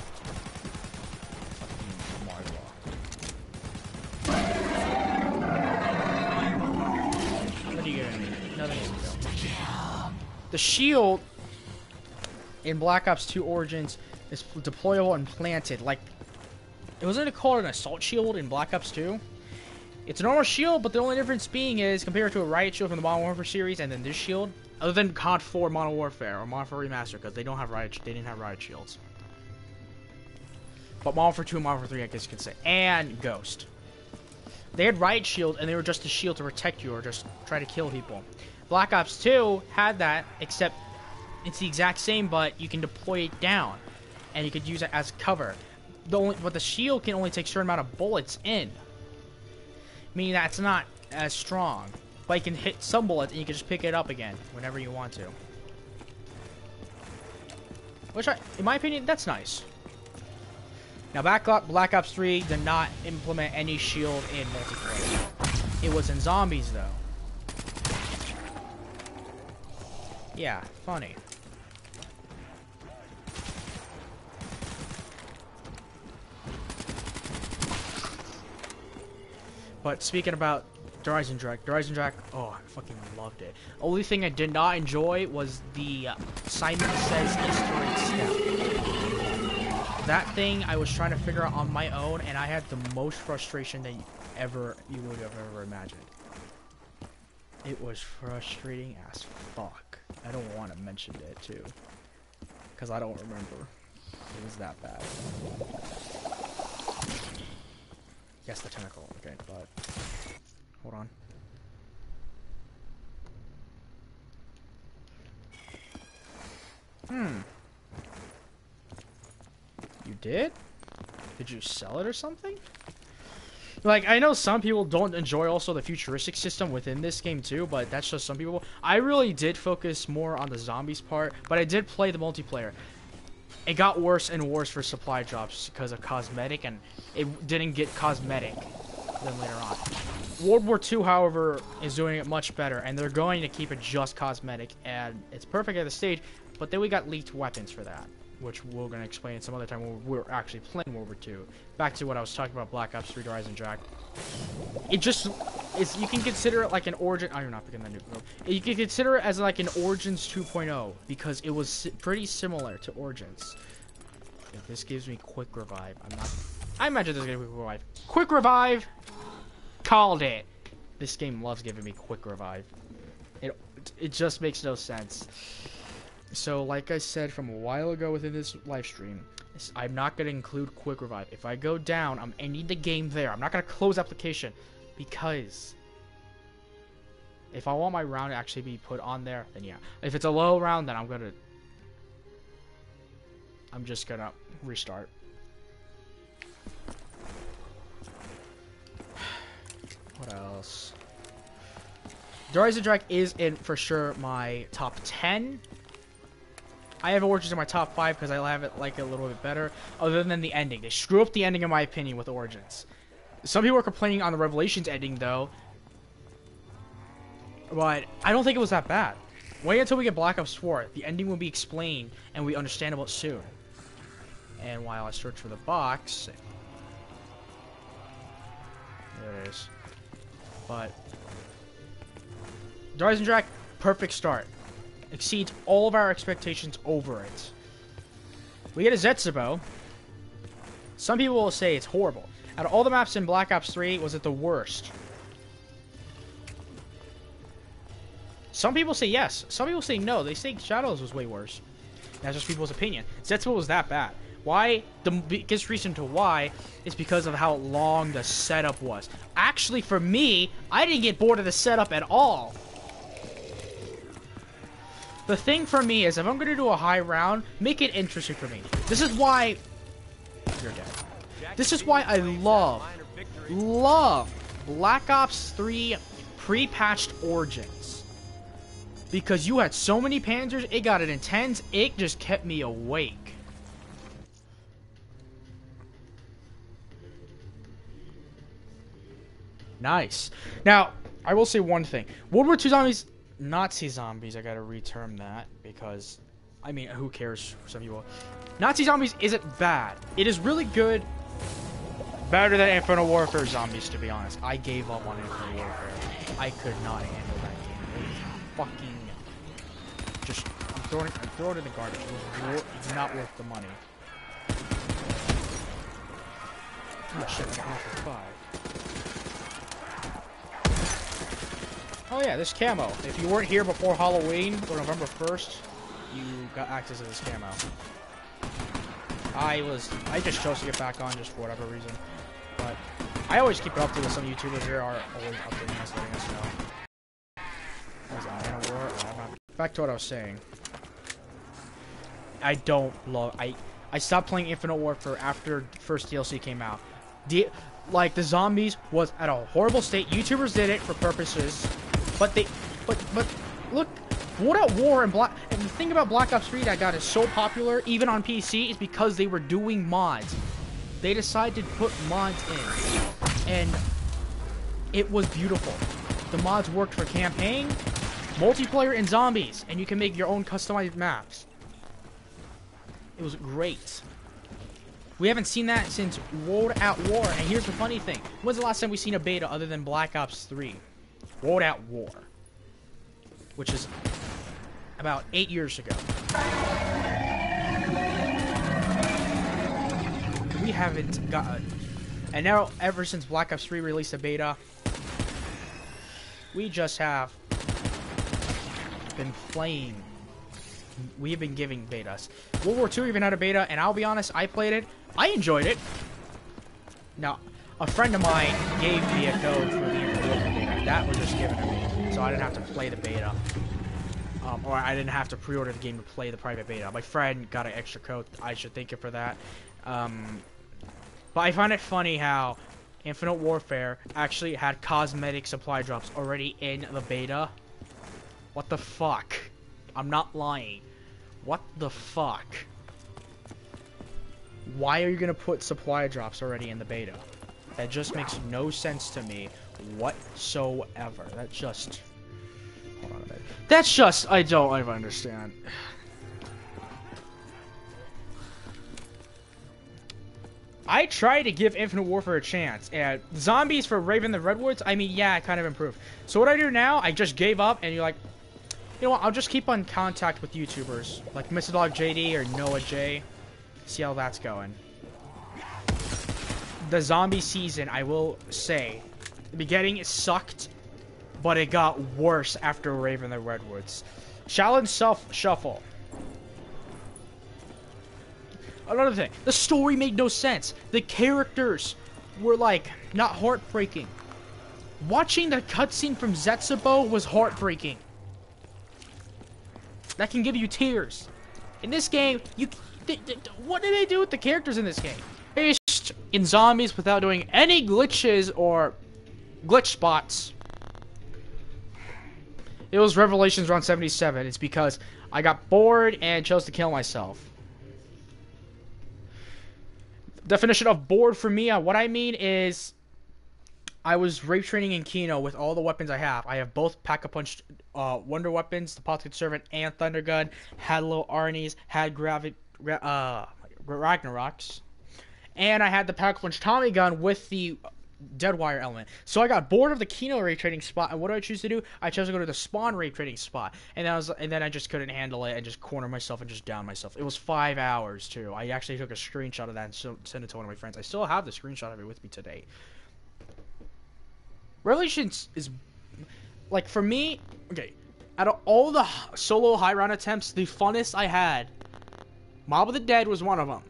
what are you giving me? Nothing to go. The shield in Black Ops 2 Origins is deployable and planted. Like, it wasn't called an assault shield in Black Ops 2. It's a normal shield, but the only difference being is compared to a riot shield from the Modern Warfare series, and then this shield, other than COD 4 Modern Warfare or Modern Warfare Remastered, because they didn't have riot shields. But Modern Warfare 2 and Modern Warfare 3, I guess you could say, and Ghost. They had riot shield, and they were just a shield to protect you or just try to kill people. Black Ops 2 had that, except it's the exact same, but you can deploy it down, and you could use it as cover. But the shield can only take a certain amount of bullets in, meaning that it's not as strong. But you can hit some bullets, and you can just pick it up again whenever you want to. Which, in my opinion, that's nice. Now, Black Ops 3 did not implement any shield in multiplayer. It was in zombies, though. Yeah, funny. But speaking about Horizon Drake, oh, I fucking loved it. Only thing I did not enjoy was the Simon Says Easter egg step. That thing I was trying to figure out on my own, and I had the most frustration that you would have ever imagined. It was frustrating as fuck. I don't want to mention it too, because I don't remember. It was that bad. Yes, the tentacle. Okay, but hold on. You did? Did you sell it or something? Like, I know some people don't enjoy also the futuristic system within this game too, but that's just some people. I really did focus more on the zombies part, but I did play the multiplayer. It got worse and worse for supply drops because of cosmetic, and it didn't get cosmetic then later on. World War II, however, is doing it much better, and they're going to keep it just cosmetic, and it's perfect at the stage, but then we got leaked weapons for that, which we're going to explain some other time when we're actually playing World War II. Back to what I was talking about, Black Ops 3 Horizon Jack. It just is, you can consider it like an Origin. Oh, you're not picking that new girl. You can consider it as like an Origins 2.0 because it was pretty similar to Origins. If this gives me quick revive, I imagine this is gonna be quick revive. Quick revive! Called it! This game loves giving me quick revive. It just makes no sense. So, like I said from a while ago within this live stream, I'm not going to include quick revive. If I go down, I need the game there. I'm not going to close application because if I want my round to actually be put on there, then yeah. If it's a low round, then I'm just going to restart. What else? Horizon Drake is in for sure my top 10. I have Origins in my top 5 because I have it like a little bit better. Other than the ending, they screw up the ending in my opinion with Origins. Some people are complaining on the Revelations ending, though. But I don't think it was that bad. Wait until we get Black Ops 4. The ending will be explained, and we understand about it soon. And while I search for the box... There it is. But... Darzen Drac, perfect start. Exceeds all of our expectations over it. We get a Zetsubo. Some people will say it's horrible. Out of all the maps in Black Ops 3, was it the worst? Some people say yes. Some people say no. They say Shadows was way worse. That's just people's opinion. Zetsubo was that bad. Why? The biggest reason to why is because of how long the setup was. Actually, for me, I didn't get bored of the setup at all. The thing for me is, if I'm going to do a high round, make it interesting for me. This is why... You're dead. This is why I love Black Ops 3 pre-patched Origins. Because you had so many Panzers, it got it intense, it just kept me awake. Nice. Now, I will say one thing. World War II zombies... Nazi zombies, I gotta reterm that, because, I mean, who cares for some people. Nazi zombies isn't bad. It is really good. Better than Infinite Warfare zombies, to be honest. I gave up on Infinite Warfare. I could not handle that game. It was fucking... Just, I'm throwing it in the garbage. It's not worth the money. Oh shit, I'm off for 5. Oh yeah, this camo. If you weren't here before Halloween or November 1st, you got access to this camo. I just chose to get back on just for whatever reason. But I always keep it up to with some YouTubers here are always updating us, letting us know. Back to what I was saying. I don't love... I stopped playing Infinite Warfare after the first DLC came out. Like, the zombies was at a horrible state. YouTubers did it for purposes... But look, World at War and the thing about Black Ops 3 that got it so popular, even on PC, is because they were doing mods. They decided to put mods in, and it was beautiful. The mods worked for campaign, multiplayer, and zombies, and you can make your own customized maps. It was great. We haven't seen that since World at War, and here's the funny thing. When's the last time we seen a beta other than Black Ops 3? World at War, which is about 8 years ago. We haven't gotten, and now ever since Black Ops 3 released a beta, we just have been playing. We have been giving betas. World War II even had a beta, and I'll be honest, I played it. I enjoyed it. Now, a friend of mine gave me a code for the Infinite Warfare beta. That was just given to me, so I didn't have to play the beta. Or I didn't have to pre-order the game to play the private beta. My friend got an extra code. I should thank him for that. But I find it funny how Infinite Warfare actually had cosmetic supply drops already in the beta. What the fuck? I'm not lying. What the fuck? Why are you gonna put supply drops already in the beta? That just makes no sense to me whatsoever. That just... Hold on a minute. That's just... I don't even understand. I tried to give Infinite Warfare a chance, and zombies for Raven the Redwoods, I mean, yeah, it kind of improved. So what I do now, I just gave up, and you're like, you know what, I'll just keep on contact with YouTubers, like Mr. Dog JD or Noah J. See how that's going. The zombie season, I will say, the beginning it sucked, but it got worse after Raven the Redwoods. Challenge Shuffle. Another thing, the story made no sense. The characters were like not heartbreaking. Watching the cutscene from Zetsubo was heartbreaking. That can give you tears. In this game, what did they do with the characters in this game? Based in zombies without doing any glitches or glitch spots. It was Revelations around 77. It's because I got bored and chose to kill myself. Definition of bored for me, what I mean is I was rape training in Kino with all the weapons I have. I have both Pack-a-Punch Wonder Weapons, the Apocalyptic Servant, and Thunder Gun. Had little Arnie's, had Ragnaroks. And I had the Pack-a-Punch Tommy Gun with the Deadwire element. So I got bored of the Kino rape training spot, and what did I choose to do? I chose to go to the Spawn rape training spot. And then I just couldn't handle it and just corner myself and just down myself. It was 5 hours, too. I actually took a screenshot of that and sent it to one of my friends. I still have the screenshot of it with me today. Revelations is, like, for me, okay, out of all the solo high round attempts, the funnest I had, Mob of the Dead was one of them.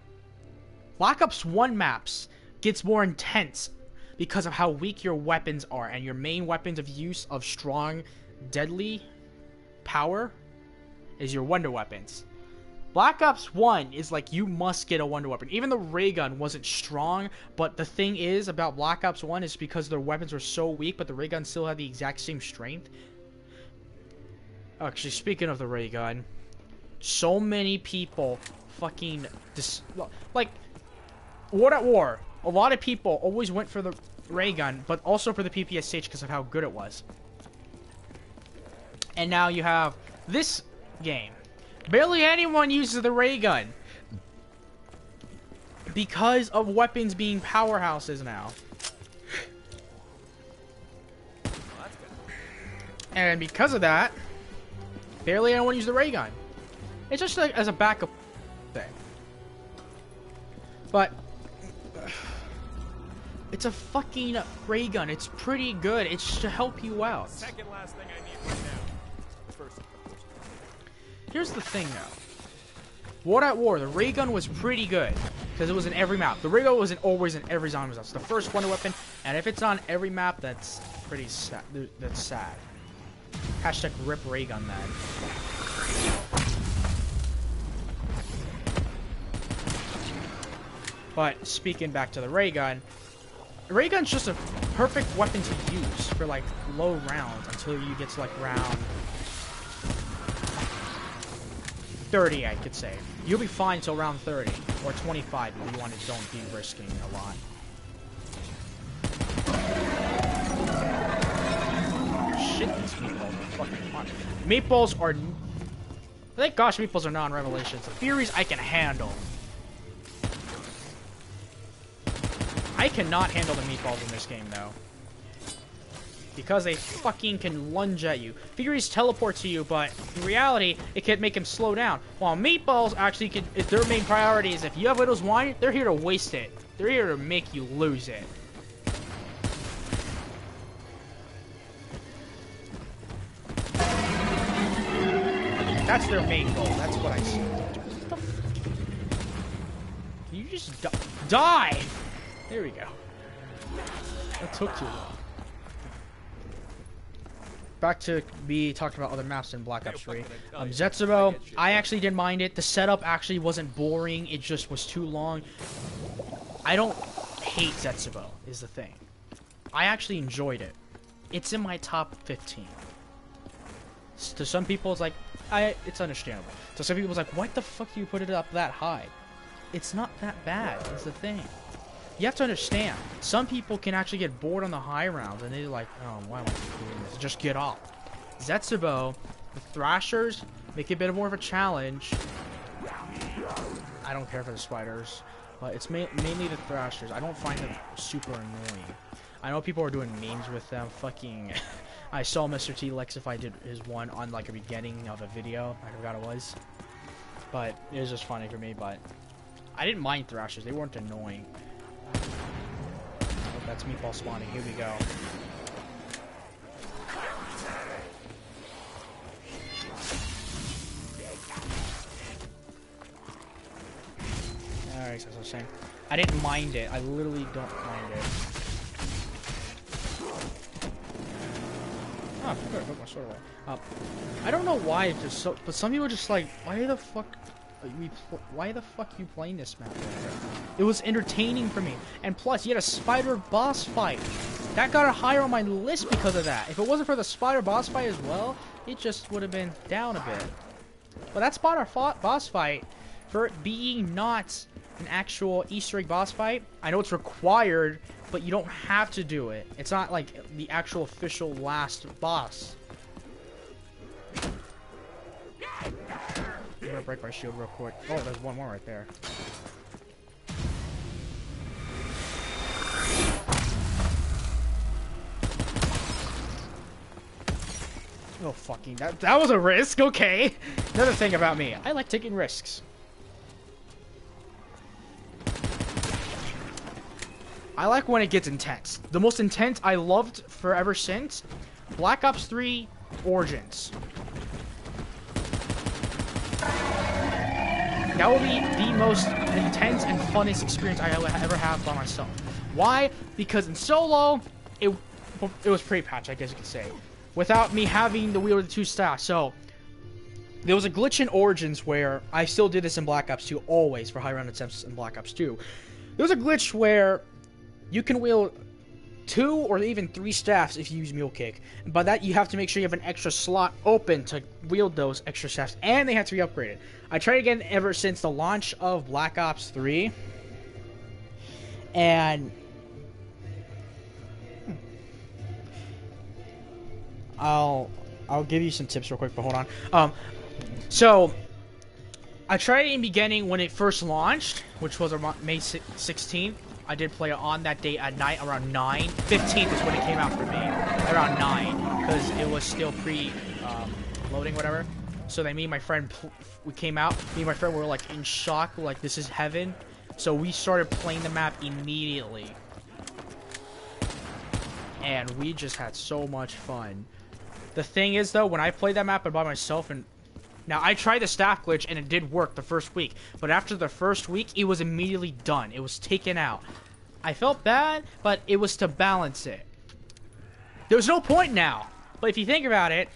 Black Ops 1 maps gets more intense because of how weak your weapons are, and your main weapons of use of strong, deadly power is your wonder weapons. Black Ops 1 is like, you must get a wonder weapon. Even the ray gun wasn't strong, but the thing is about Black Ops 1 is because their weapons were so weak, but the ray gun still had the exact same strength. Actually, speaking of the ray gun, so many people fucking like War at War. A lot of people always went for the ray gun, but also for the PPSH because of how good it was. And now you have this game. Barely anyone uses the ray gun because of weapons being powerhouses now. And because of that, barely anyone uses the ray gun. It's just like as a backup thing. But it's a fucking ray gun. It's pretty good. It's to help you out. Second last thing I need right now. First. Here's the thing, though. War at War, the ray gun was pretty good because it was in every map. The ray gun wasn't always in every zombie map. It's the first wonder weapon, and if it's on every map, that's pretty sad. That's sad. Hashtag rip ray gun, man. But speaking back to the ray gun gun's just a perfect weapon to use for like low rounds until you get to like round 30, I could say. You'll be fine until round 30 or 25 if you want to don't be risking a lot. Shit, these meatballs are fucking hot. Meatballs are... Thank gosh meatballs are non-revelations. The Furies I can handle. I cannot handle the meatballs in this game, though. Because they fucking can lunge at you. Furies teleport to you, but in reality, it can make him slow down. While meatballs actually can... If their main priority is if you have Widow's Wine, they're here to waste it. They're here to make you lose it. That's their main goal. That's what I see. Can you just die? There we go. That took too long. Back to me talking about other maps in Black Ops 3. Zetsubo, I actually didn't mind it. The setup actually wasn't boring. It just was too long. I don't hate Zetsubo, is the thing. I actually enjoyed it. It's in my top 15. To some people, it's like, it's understandable. To some people, it's like, what the fuck do you put it up that high? It's not that bad, is the thing. You have to understand, some people can actually get bored on the high rounds, and they're like, oh, why am I doing this? Just get off. Zetsubo, the Thrashers, make it a bit more of a challenge. I don't care for the spiders, but it's mainly the Thrashers. I don't find them super annoying. I know people are doing memes with them. Fucking, I saw Mr. T Lexify did his one on like a beginning of a video. I forgot it was, but it was just funny for me. But I didn't mind Thrashers; they weren't annoying. Oh, that's meatball spawning. Here we go. Alright, so I was saying, I didn't mind it. I literally don't mind it. Oh, I forgot to put my sword away. I don't know why it's just so, but some people are just like, why the fuck you playing this map? It was entertaining for me, and plus you had a spider boss fight that got higher on my list because of that. If it wasn't for the spider boss fight as well, it just would have been down a bit. But that spider boss fight, for it being not an actual Easter egg boss fight, I know it's required, but but you don't have to do it. It's not like the actual official last boss. I'm gonna break my shield real quick. Oh, there's one more right there. Oh, fucking, that was a risk, okay. Another thing about me, I like taking risks. I like when it gets intense. The most intense I loved forever since Black Ops 3 Origins. That will be the most intense and funnest experience I ever have by myself. Why? Because in solo, it was pre-patch, I guess you could say, without me having the wheel of the two staff. So there was a glitch in Origins where I still did this in Black Ops 2 always for high round attempts in Black Ops 2. There was a glitch where you can wield 2 or even 3 staffs if you use Mule Kick. And by that, you have to make sure you have an extra slot open to wield those extra staffs, and they have to be upgraded. I tried again ever since the launch of Black Ops 3, and I'll give you some tips real quick, but hold on. So I tried it in the beginning when it first launched, which was around May 16th. I did play it on that day at night around 9. 15th is when it came out for me, around 9, because it was still loading, whatever. So then me and my friend, we came out. Me and my friend were like in shock, like this is heaven. So we started playing the map immediately, and we just had so much fun. The thing is, though, when I played that map by myself, and now I tried the staff glitch and it did work the first week, but after the first week, it was immediately done. It was taken out. I felt bad, but it was to balance it. There's no point now. But if you think about it,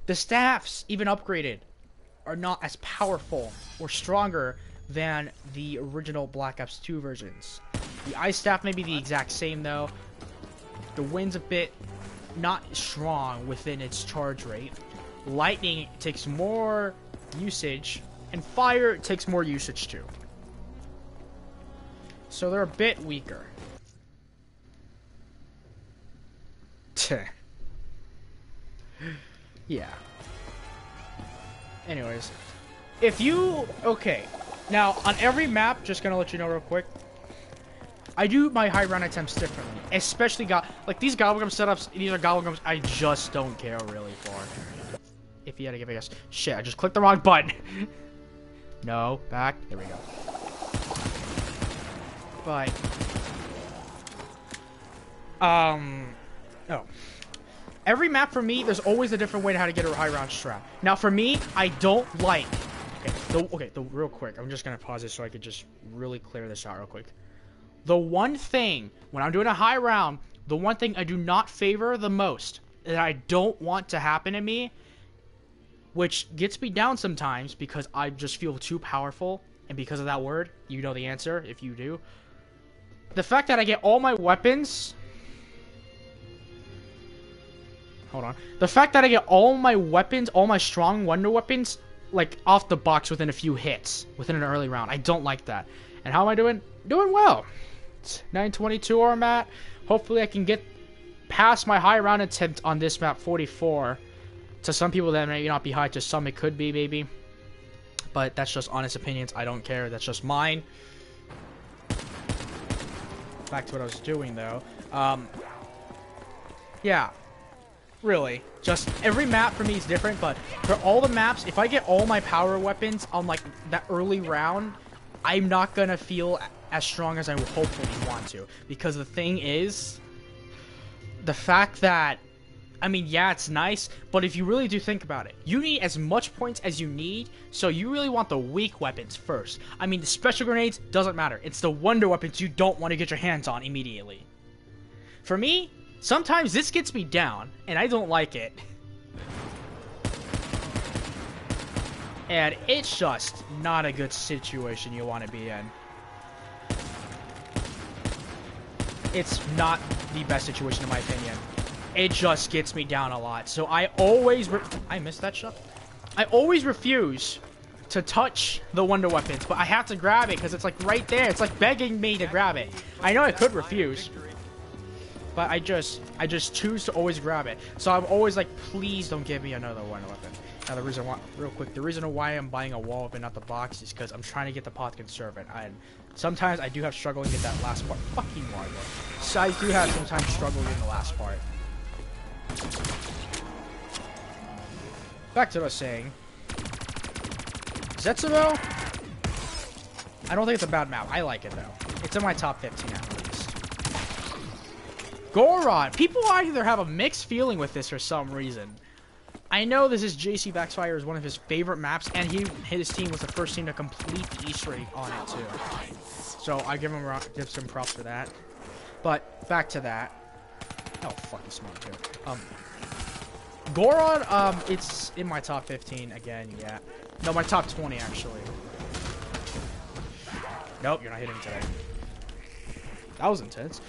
the staffs, even upgraded, are not as powerful or stronger than the original Black Ops 2 versions. The ice staff may be the exact same, though. The wind's a bit not strong within its charge rate. Lightning takes more usage, and fire takes more usage too. So they're a bit weaker. Yeah. Anyways, if you... Okay. Now, on every map, just gonna let you know real quick, I do my high round attempts differently. Especially, like, these Gobblegum setups, these are Gobblegums I just don't care really for. If you had to give a guess. Shit, I just clicked the wrong button. No, back. There we go. But... Oh. Every map for me, there's always a different way to how to get a high round strap. Now for me, I don't like... Real quick, I'm just gonna pause this so I could just really clear this out real quick. The one thing, when I'm doing a high round, the one thing I do not favor the most, that I don't want to happen to me, which gets me down sometimes because I just feel too powerful, and because of that word, you know the answer if you do. The fact that I get all my weapons... Hold on. The fact that I get all my weapons, all my strong wonder weapons, like, off the box within a few hits, within an early round. I don't like that. And how am I doing? Doing well. It's 922 where I'm at. Hopefully I can get past my high round attempt on this map, 44. To some people that may not be high, to some it could be, maybe. But that's just honest opinions. I don't care. That's just mine. Back to what I was doing, though. Yeah. Really, just every map for me is different, but for all the maps, if I get all my power weapons on like that early round, I'm not gonna feel as strong as I would hopefully want to. Because the thing is, the fact that, I mean, yeah, it's nice, but if you really do think about it, you need as much points as you need, so you really want the weak weapons first. I mean, the special grenades, doesn't matter. It's the wonder weapons you don't want to get your hands on immediately. For me, sometimes this gets me down, and I don't like it. And it's just not a good situation you want to be in. It's not the best situation in my opinion. It just gets me down a lot. So I always... I missed that shot. I always refuse to touch the wonder weapons, but I have to grab it because it's like right there. It's like begging me to grab it. I know I could refuse, but I just choose to always grab it. So I'm always like, please don't give me another wonder weapon. Now the reason why, real quick, the reason why I'm buying a wall weapon, not the box, is because I'm trying to get the Pod Conservant. And sometimes I do have struggle to get that last part. Fucking Mario. So I do have sometimes struggle in the last part. Back to what I was saying. Zetsubo, I don't think it's a bad map. I like it though. It's in my top 15 at least. Goron. People either have a mixed feeling with this for some reason. I know this is JC Backfire is one of his favorite maps, and his team was the first team to complete the Easter egg on it too. So I give some props for that. But back to that. Oh fuck, he's smart too. Goron, it's in my top 15 again. Yeah, no, my top 20 actually. Nope, you're not hitting today. That was intense.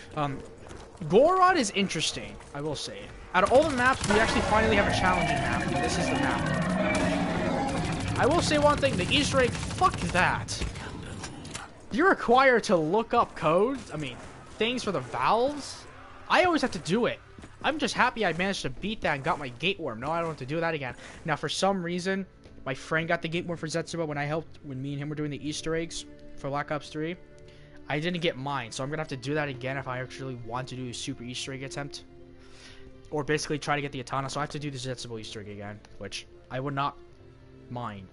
Goron is interesting, I will say. Out of all the maps, we actually finally have a challenging map, and this is the map. I will say one thing, the Easter egg, fuck that. You're required to look up codes, things for the valves. I always have to do it. I'm just happy I managed to beat that and got my gate worm. No, I don't have to do that again. Now, for some reason, my friend got the gate worm for Zetsubo when me and him were doing the Easter eggs for Black Ops 3. I didn't get mine, so I'm gonna have to do that again if I actually want to do a super Easter egg attempt. Or basically try to get the Atana, so I have to do the Zetsubo Easter egg again, which I would not mind.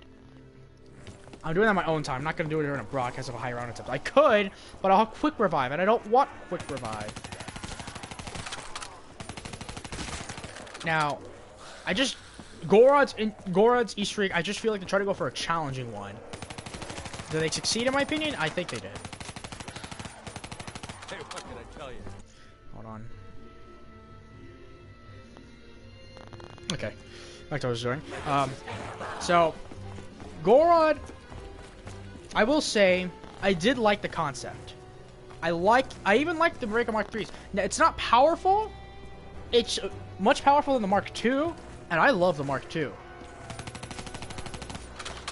I'm doing that on my own time. I'm not going to do it during a broadcast of a high round attempt. I could, but I'll have quick revive, and I don't want quick revive. Now, Goron's Easter egg, I just feel like they try to go for a challenging one. Did they succeed in my opinion? I think they did. Hey, what did I tell you? Hold on. Okay, back to what I was doing. So, Goron, I will say, I did like the concept. I even like the Breaker Mark 3s. Now, it's not powerful. It's much powerful than the Mark II, and I love the Mark II.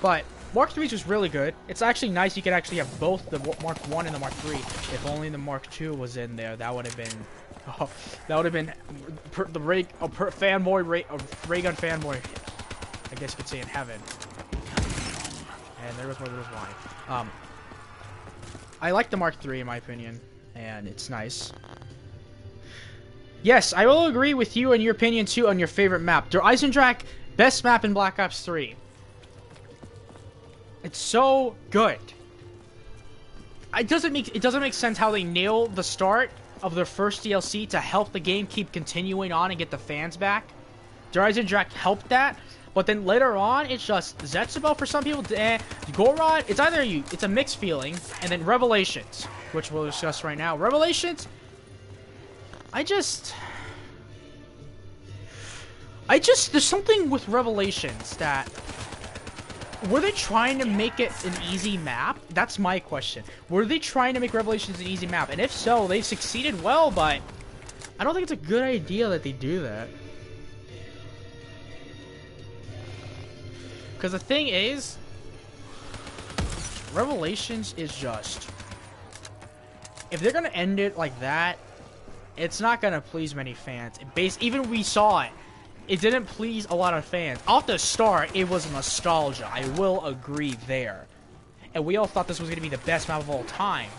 But Mark 3s was really good. It's actually nice you could actually have both the Mark I and the Mark III. If only the Mark II was in there, that would have been... Oh, that would have been the Ray Gun fanboy. I guess you could say in heaven. And there was my little line. I like the Mark III in my opinion, and it's nice. Yes, I will agree with you and your opinion too on your favorite map. Der Eisendrache, best map in Black Ops 3. It's so good. It doesn't make sense how they nail the start of their first DLC to help the game keep continuing on and get the fans back. Der Eisendrache helped that, but then later on, it's just Zetsubo for some people. Goron, it's a mixed feeling, and then Revelations, which we'll discuss right now. Revelations, there's something with Revelations that... Were they trying to make it an easy map? That's my question. Were they trying to make Revelations an easy map? And if so, they've succeeded well, but I don't think it's a good idea that they do that. Because the thing is, Revelations is just... If they're going to end it like that, it's not going to please many fans. Even we saw it. It didn't please a lot of fans. Off the start, it was nostalgia. I will agree there. And we all thought this was going to be the best map of all time.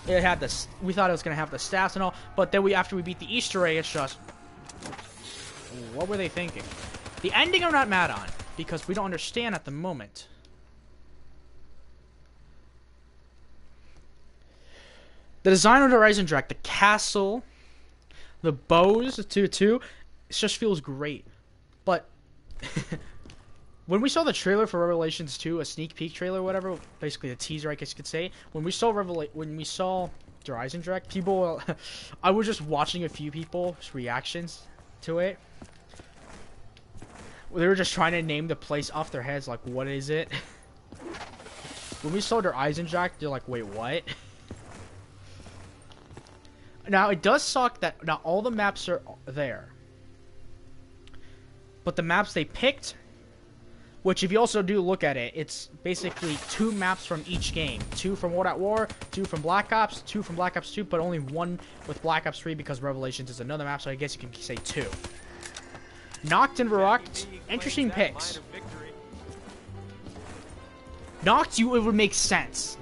It had this. We thought it was going to have the stats and all. But then after we beat the Easter egg, it's just... What were they thinking? The ending I'm not mad on. Because we don't understand at the moment. The design of the Eisendrache, the castle, the bows, the 2-2... It just feels great. But when we saw the trailer for Revelations 2, a sneak peek trailer or whatever, basically a teaser I guess you could say, when we saw Der Eisendrache, people I was just watching a few people's reactions to it. They were just trying to name the place off their heads, like, what is it? When we saw Der Eisendrache, they're like, wait, what? Now, it does suck that not all the maps are there. But the maps they picked Which, if you also do look at it, it's basically 2 maps from each game. 2 from World at War, 2 from Black Ops, 2 from Black Ops 2, but only 1 with Black Ops 3 because Revelations is another map, so I guess you can say 2. Noct and Varrock, interesting picks. Noct, it would make sense.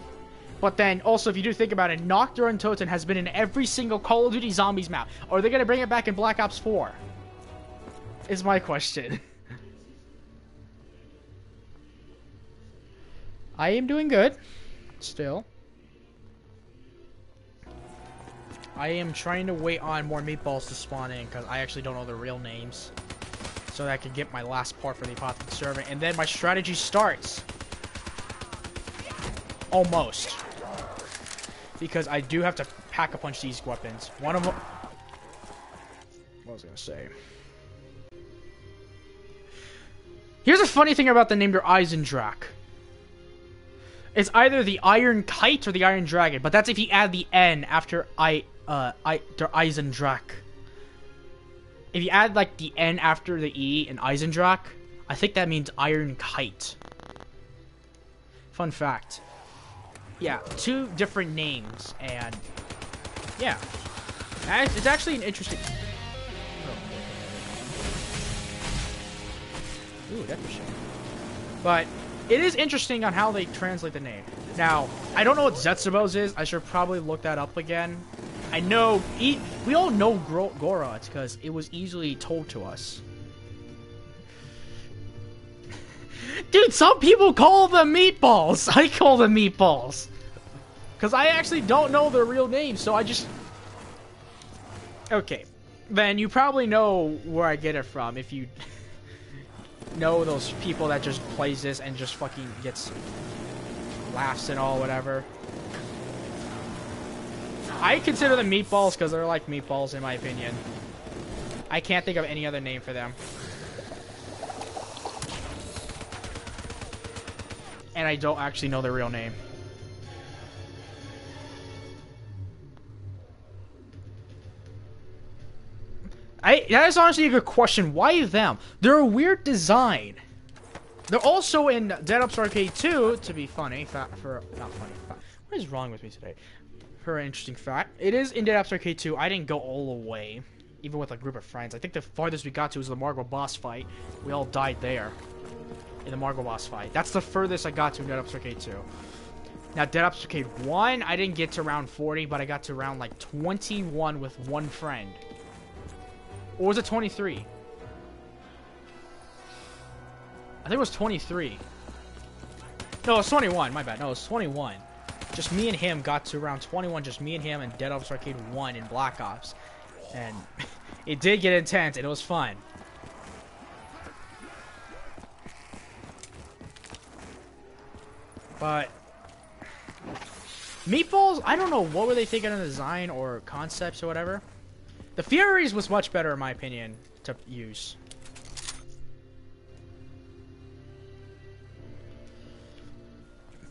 But then, also, if you do think about it, Noct and Toten has been in every single Call of Duty Zombies map. Are they going to bring it back in Black Ops 4? Is my question. I am doing good. Still. I am trying to wait on more meatballs to spawn in, because I actually don't know their real names. So that I can get my last part for the Apothecary Servant. And then my strategy starts. Almost. Because I do have to pack-a-punch these weapons. One of them... What was I going to say? Here's a funny thing about the name, their Eisendrache. It's either the Iron Kite or the Iron Dragon, but that's if you add the N after their Eisendrache. If you add like the N after the E in Eisendrache, I think that means Iron Kite. Fun fact. Yeah, 2 different names, and yeah, it's actually an interesting. Ooh, that's a shame. But it is interesting on how they translate the name. Now, I don't know what Zetsubos is. I should probably look that up again. I know... we all know Gorods because it was easily told to us. Dude, some people call them meatballs. I call them meatballs. Because I actually don't know their real names, so I just... Okay. Then you probably know where I get it from if you... know those people that just plays this and just fucking gets laughs and all whatever. I consider them meatballs because they're like meatballs in my opinion. I can't think of any other name for them. And I don't actually know their real name. That is honestly a good question. Why them? They're a weird design. They're also in Dead Ops Arcade 2, to be funny. Not funny. What is wrong with me today? For an interesting fact. It is in Dead Ops Arcade 2. I didn't go all the way. Even with a group of friends. I think the farthest we got to was the Margot boss fight. We all died there. In the Margot boss fight. That's the furthest I got to in Dead Ops Arcade 2. Now, Dead Ops Arcade 1, I didn't get to round 40, but I got to round like 21 with one friend. Or was it 23? I think it was 23. No, it was 21. My bad. No, it was 21. Just me and him got to round 21. Just me and him and Dead Ops Arcade 1 in Black Ops. And it did get intense, and it was fun. But... Meatballs, I don't know what were they thinking of design or concepts or whatever. The Furies was much better in my opinion to use.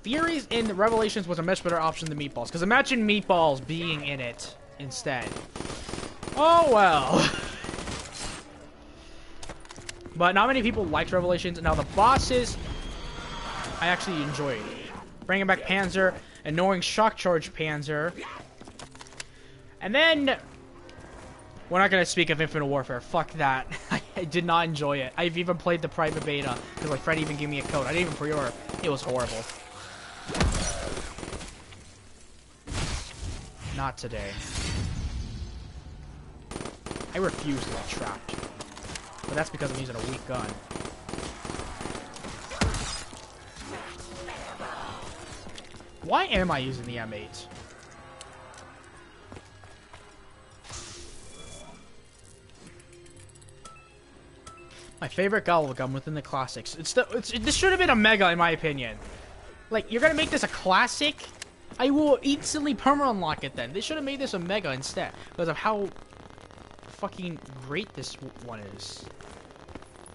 Furies in the Revelations was a much better option than Meatballs. Because imagine Meatballs being in it instead. Oh well. But not many people liked Revelations. Now the bosses, I actually enjoyed. Bringing back Panzer, annoying Shock Charge Panzer. And then... We're not going to speak of Infinite Warfare. Fuck that. I did not enjoy it. I've even played the private beta. Because my friend even gave me a code. I didn't even pre-order. It was horrible. Not today. I refuse to get trapped. But that's because I'm using a weak gun. Why am I using the M8? My favorite gobble gum within the classics. This should have been a mega, in my opinion. Like, you're gonna make this a classic? I will instantly perma-unlock it then. They should have made this a mega instead. Because of how fucking great this one is.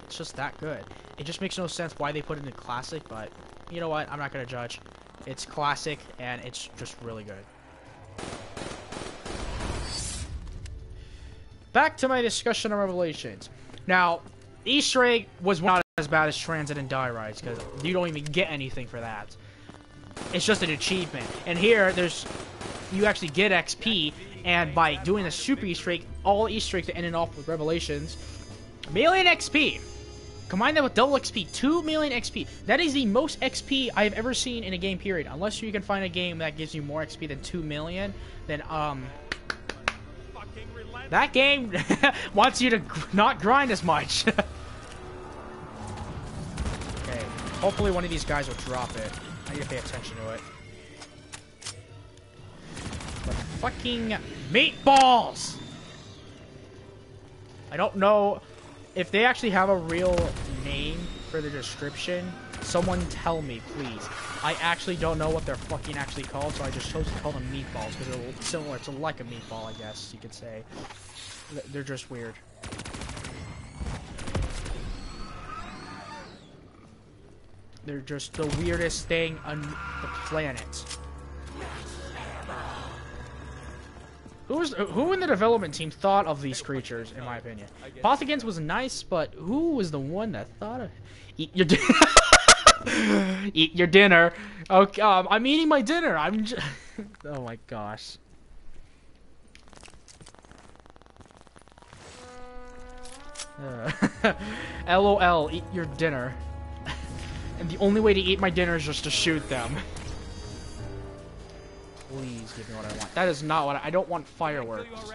It's just that good. It just makes no sense why they put it in classic, but you know what? I'm not gonna judge. It's classic, and it's just really good. Back to my discussion on Revelations. Now, Easter egg was not as bad as Transit and Die Rise, because you don't even get anything for that. It's just an achievement. And here, you actually get XP, and by doing the super Easter egg, all Easter eggs that ended off with Revelations, million XP. Combine that with double XP, 2 million XP. That is the most XP I've ever seen in a game, period. Unless you can find a game that gives you more XP than 2 million, then, that game wants you to not grind as much. Okay, hopefully one of these guys will drop it. I need to pay attention to it. But fucking meatballs! I don't know if they actually have a real name for the description. Someone tell me, please. I actually don't know what they're fucking actually called, so I just chose to call them meatballs because they're similar to like a meatball, I guess you could say. They're just weird. They're just the weirdest thing on the planet. Who in the development team thought of these creatures, in my opinion? Pothigans was nice, but who was the one that thought of... Eat your dinner. Eat your dinner. Okay, I'm eating my dinner. I'm just... Oh my gosh. LOL, eat your dinner. And the only way to eat my dinner is just to shoot them. Please give me what I want. That is not what I don't want fireworks.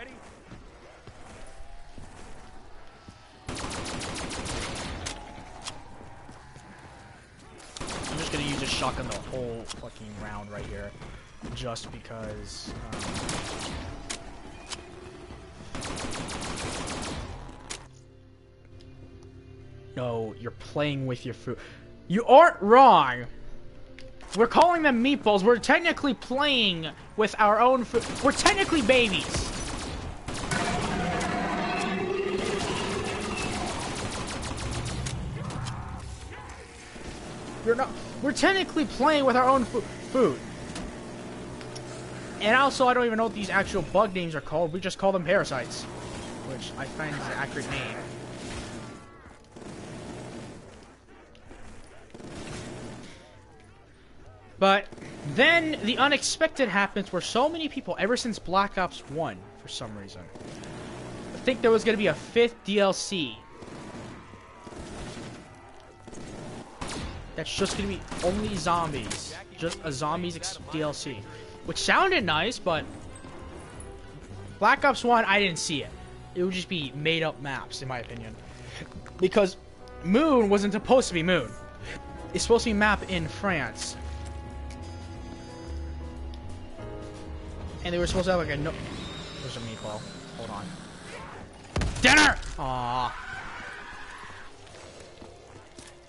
I'm just gonna use a shotgun the whole fucking round right here. Just because no, you're playing with your food. You aren't wrong. We're calling them meatballs. We're technically playing with our own food. We're technically babies. We're technically playing with our own food. And also, I don't even know what these actual bug names are called. We just call them parasites, which I find is an accurate name. But then the unexpected happens where so many people, ever since Black Ops 1, for some reason, I think there was going to be a 5th DLC. That's just going to be only zombies. Just a zombies DLC. Which sounded nice, but Black Ops 1, I didn't see it. It would just be made up maps, in my opinion. Because Moon wasn't supposed to be Moon. It's supposed to be a map in France. And they were supposed to have like a no... There's a meatball. Hold on. Dinner! Aww.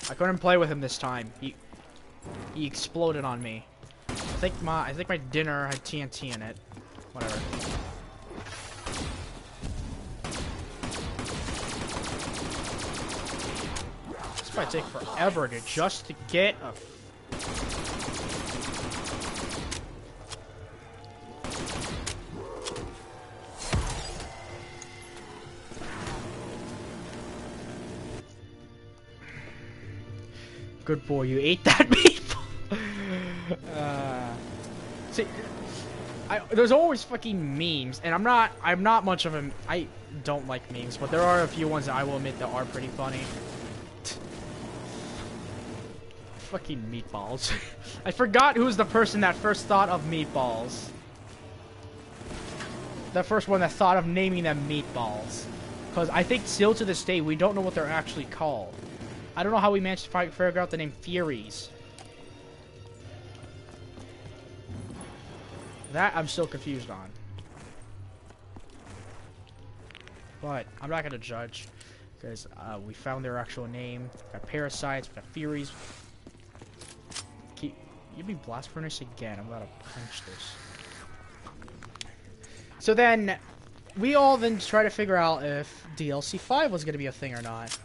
I couldn't play with him this time. He exploded on me. I think my dinner had TNT in it. Whatever. This might take forever just to get a... Good boy, you ate that meatball. See, there's always fucking memes, and I'm not much of a... I don't like memes, but there are a few ones that I will admit that are pretty funny. Fucking meatballs. I forgot who's the person that first thought of meatballs. The first one that thought of naming them meatballs. Because I think still to this day, we don't know what they're actually called. I don't know how we managed to figure out the name Furies. That I'm still confused on. But I'm not going to judge. Because we found their actual name. We got parasites, we got Furies. Give me Blast Furnace again. I'm about to punch this. So then, we all then try to figure out if DLC 5 was going to be a thing or not.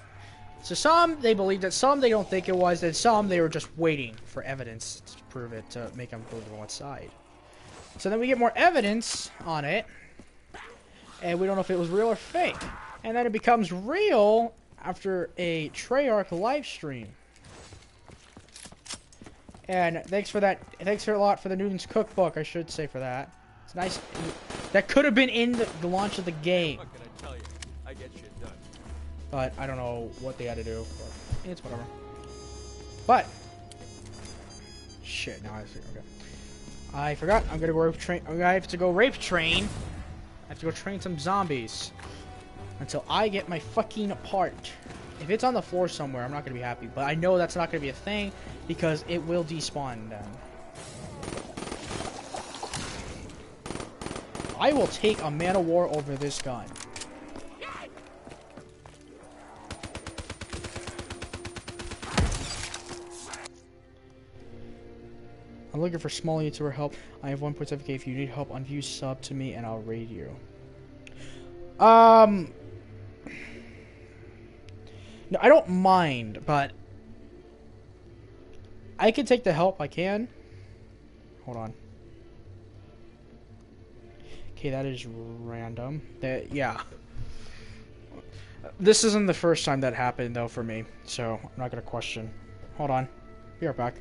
So some, they believed it, some they don't think it was, and some they were just waiting for evidence to prove it, to make them go to one side. So then we get more evidence on it, and we don't know if it was real or fake. And then it becomes real, after a Treyarch live stream. And thanks for that. Thanks a lot for the Newton's Cookbook, I should say, for that. It's nice. That could have been in the launch of the game. What can I tell you? I get shit done. But I don't know what they had to do. But it's whatever. But shit, now I see. Okay, I forgot. I'm gonna go rape train. I have to go rape train. I have to go train some zombies until I get my fucking part. If it's on the floor somewhere, I'm not gonna be happy. But I know that's not gonna be a thing because it will despawn them. I will take a Man of War over this gun. I'm looking for small YouTuber help. I have 1.7k. If you need help on views, sub to me and I'll raid you. No, I don't mind, but I can take the help. I can. Hold on. Okay, that is random. Yeah. This isn't the first time that happened, though, for me. So, I'm not going to question. Hold on. Be right back.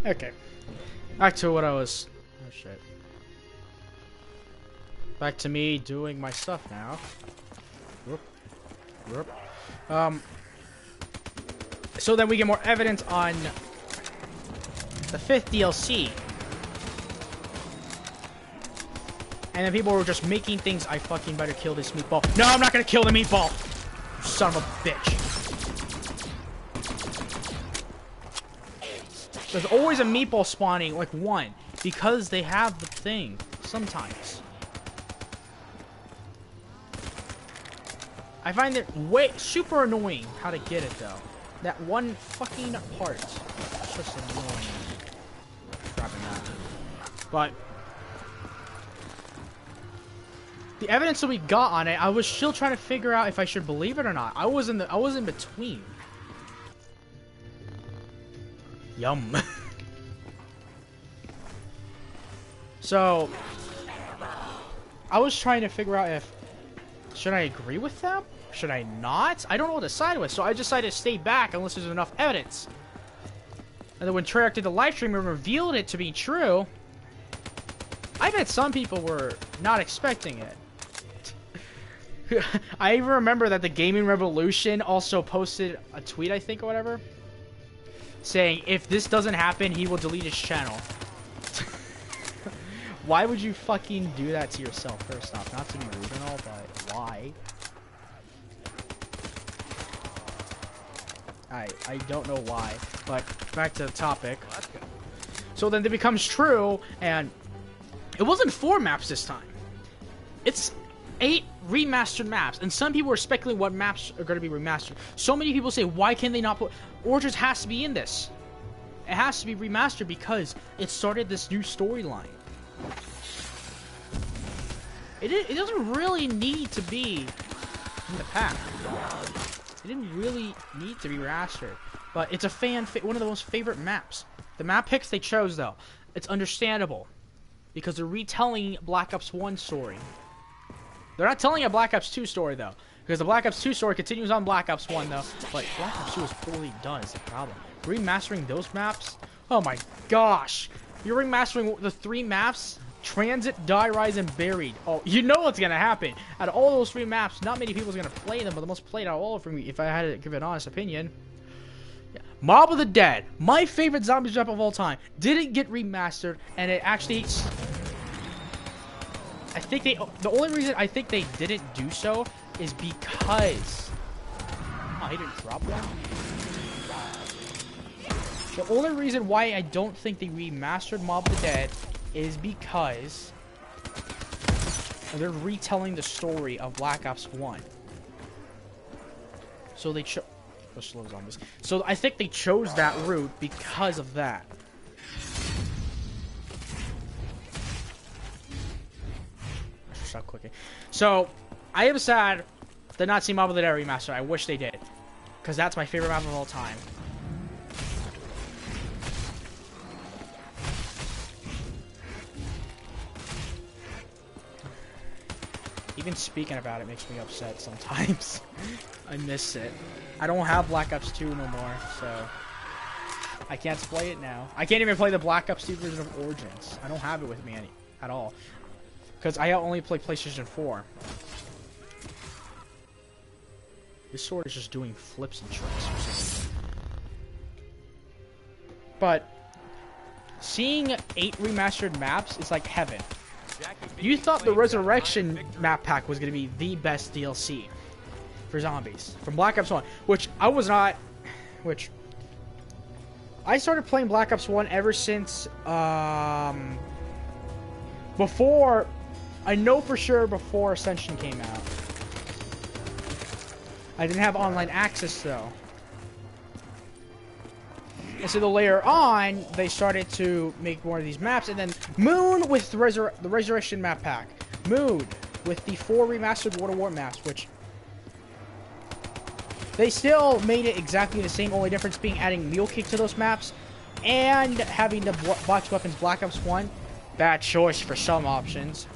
Okay. Back to what I was... Oh, shit. Back to me doing my stuff now. Whoop. Whoop. So then we get more evidence on the 5th DLC. And then people were just making things, I fucking better kill this meatball. No, I'm not gonna kill the meatball! You son of a bitch. There's always a meatball spawning, like one, because they have the thing, sometimes. I find it super annoying how to get it, though. That one fucking part. It's just annoying. Dropping that. But the evidence that we got on it, I was still trying to figure out if I should believe it or not. I was in between. Yum. So, I was trying to figure out if should I agree with them? Should I not? I don't know what to side with, so I decided to stay back unless there's enough evidence. And then when Treyarch did the live stream and revealed it to be true, I bet some people were not expecting it. I even remember that the Gaming Revolution also posted a tweet, I think, or whatever, saying, if this doesn't happen, he will delete his channel. Why would you fucking do that to yourself, first off? Not to be rude and all, but why? I don't know why. But back to the topic. So then it becomes true, and it wasn't 4 maps this time. It's 8 remastered maps, and some people are speculating what maps are going to be remastered. So many people say, why can they not put... Origins has to be in this. It has to be remastered because it started this new storyline. It doesn't really need to be in the pack. It didn't really need to be remastered. But it's a one of the most favorite maps. The map picks they chose, though, it's understandable. Because they're retelling Black Ops 1 story. They're not telling a Black Ops 2 story, though. Because the Black Ops 2 story continues on Black Ops 1, though. But Black Ops 2 is poorly done, is the problem. Remastering those maps? Oh my gosh. You're remastering the 3 maps? Transit, Die, Rise, and Buried. Oh, you know what's gonna happen. Out of all those 3 maps, not many people's gonna play them, but the most played out of all of them, if I had to give an honest opinion. Yeah. Mob of the Dead, my favorite zombie map of all time, didn't get remastered, and it actually... I think the only reason I think they didn't do so is because... Oh, he didn't drop one? The only reason why I don't think they remastered Mob of the Dead is because they're retelling the story of Black Ops 1. So they for slow zombies. So I think they chose that route because of that. I should stop clicking. So I am sad did not see Mob of the Dead remaster. I wish they did, because that's my favorite map of all time. Even speaking about it makes me upset sometimes. I miss it. I don't have Black Ops 2 no more, so I can't play it now. I can't even play the Black Ops 2 version of Origins. I don't have it with me at all, because I only play PlayStation 4. This sword is just doing flips and tricks. But seeing 8 remastered maps is like heaven. You thought the Resurrection map pack was going to be the best DLC for zombies from Black Ops 1, which I was not. Which I started playing Black Ops 1 ever since before. I know for sure before Ascension came out. I didn't have online access though. And so later on, they started to make more of these maps, and then Moon with the Resurrection map pack. Moon with the 4 remastered World of War maps, which they still made it exactly the same, only difference being adding Mule Kick to those maps, and having the box weapons Black Ops 1. Bad choice for some options.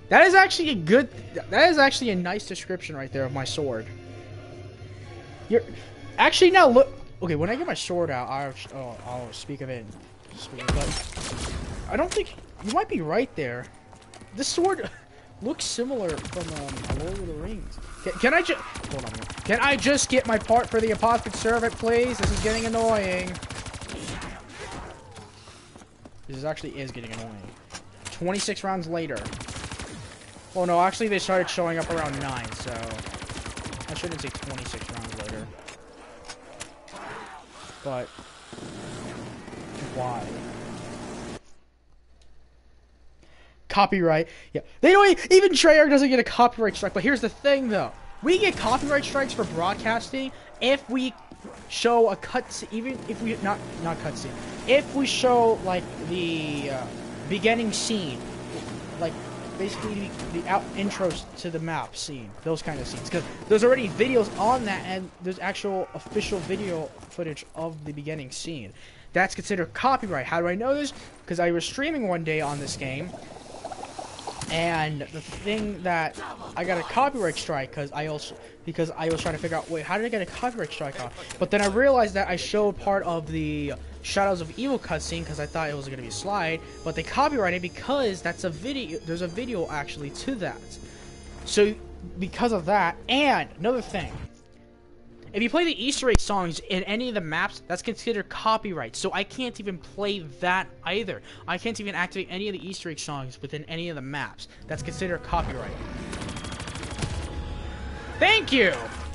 That is actually a good. That is actually a nice description right there of my sword. You're actually now look. Okay, when I get my sword out, I'll speak of it. But I don't think you might be right there. This sword looks similar from Lord of the Rings. Can I just hold on? Can I just get my part for the Apothicon Servant, please? This is getting annoying. This actually is getting annoying. 26 rounds later. Well, no, actually they started showing up around 9, so I shouldn't say 26 rounds later. But why? Copyright. Yeah, they don't even Treyarch doesn't get a copyright strike. But here's the thing, though: we get copyright strikes for broadcasting if we show a cutscene, even if we not cutscene, if we show like the beginning scene, like. Basically, the intros to the map scene, those kind of scenes, because there's already videos on that, and there's actual official video footage of the beginning scene. That's considered copyright. How do I know this? Because I was streaming one day on this game, and the thing that I got a copyright strike because I was trying to figure out, wait, how did I get a copyright strike on? But then I realized that I showed part of the Shadows of Evil cutscene because I thought it was going to be a slide, but they copyrighted because that's a video. There's a video actually to that. So because of that, and another thing, if you play the Easter egg songs in any of the maps, that's considered copyright. So I can't even play that either. I can't even activate any of the Easter egg songs within any of the maps. That's considered copyright. Thank you!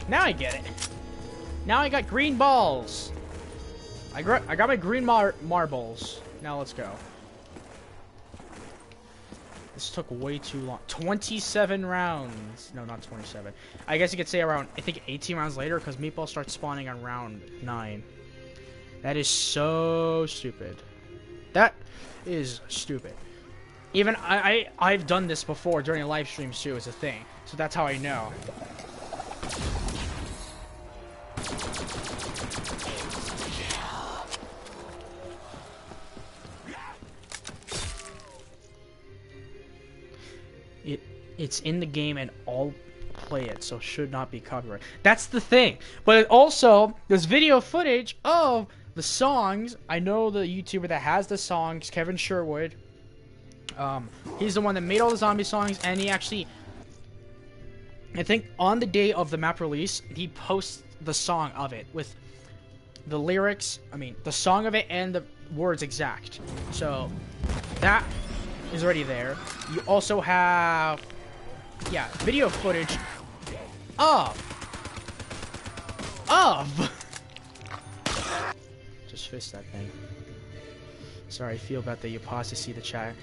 Now I get it. Now I got green balls. I got my green marbles. Now let's go. This took way too long. 27 rounds. No, not 27. I guess you could say around, I think 18 rounds later, because Meatball starts spawning on round 9. That is so stupid. That is stupid. Even I've done this before during a live stream too, as a thing. So that's how I know. It's in the game and all play it, so should not be copyright. That's the thing. But also, there's video footage of the songs. I know the YouTuber that has the songs, Kevin Sherwood. He's the one that made all the zombie songs, and he actually, I think on the day of the map release, he posts the song of it with the lyrics, the song of it and the words exact. So that is already there. You also have, yeah, video footage of just fist that thing. Sorry, I feel bad that you paused to see the chat.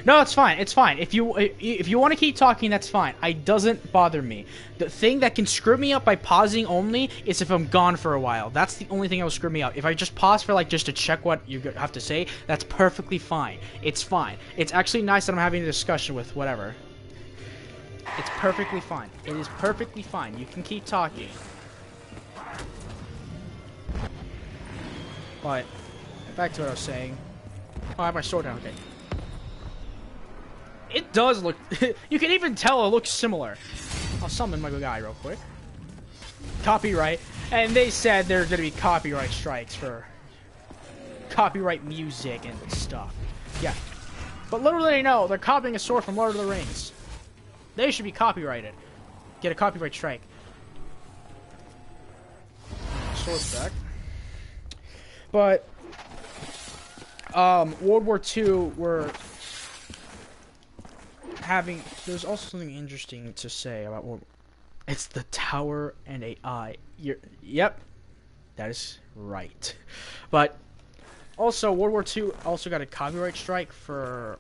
No, it's fine. It's fine. If you want to keep talking, that's fine. It doesn't bother me. The thing that can screw me up by pausing only is if I'm gone for a while. That's the only thing that will screw me up. If I just pause for like just to check what you have to say, that's perfectly fine. It's fine. It's actually nice that I'm having a discussion with whatever. It's perfectly fine. It is perfectly fine. You can keep talking. But back to what I was saying. Oh, I have my sword down. Okay. It does look... you can even tell it looks similar. I'll summon my guy real quick. Copyright. And they said there's going to be copyright strikes for copyright music and stuff. Yeah. But little do they know, they're copying a sword from Lord of the Rings. They should be copyrighted. Get a copyright strike. Sword's back. But... World War II, we're having... There's also something interesting to say about World War... It's the Tower and AI. Yep. That is right. But, also, World War II also got a copyright strike for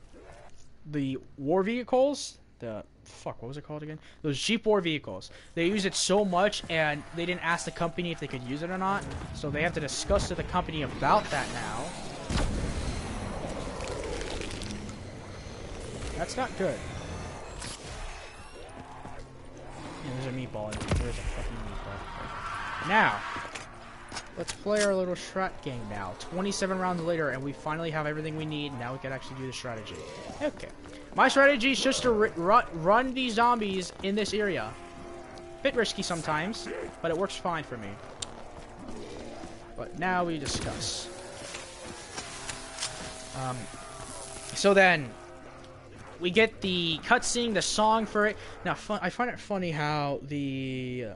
the war vehicles. What was it called again? Those Jeep war vehicles. They use it so much, and they didn't ask the company if they could use it or not. So they have to discuss with the company about that now. That's not good. Yeah, there's a meatball. There's a fucking meatball. Now, let's play our little strat game now. 27 rounds later, and we finally have everything we need. Now we can actually do the strategy. Okay. My strategy is just to run these zombies in this area. Bit risky sometimes, but it works fine for me. But now we discuss. So then... we get the cutscene, the song for it. Now, I find it funny how the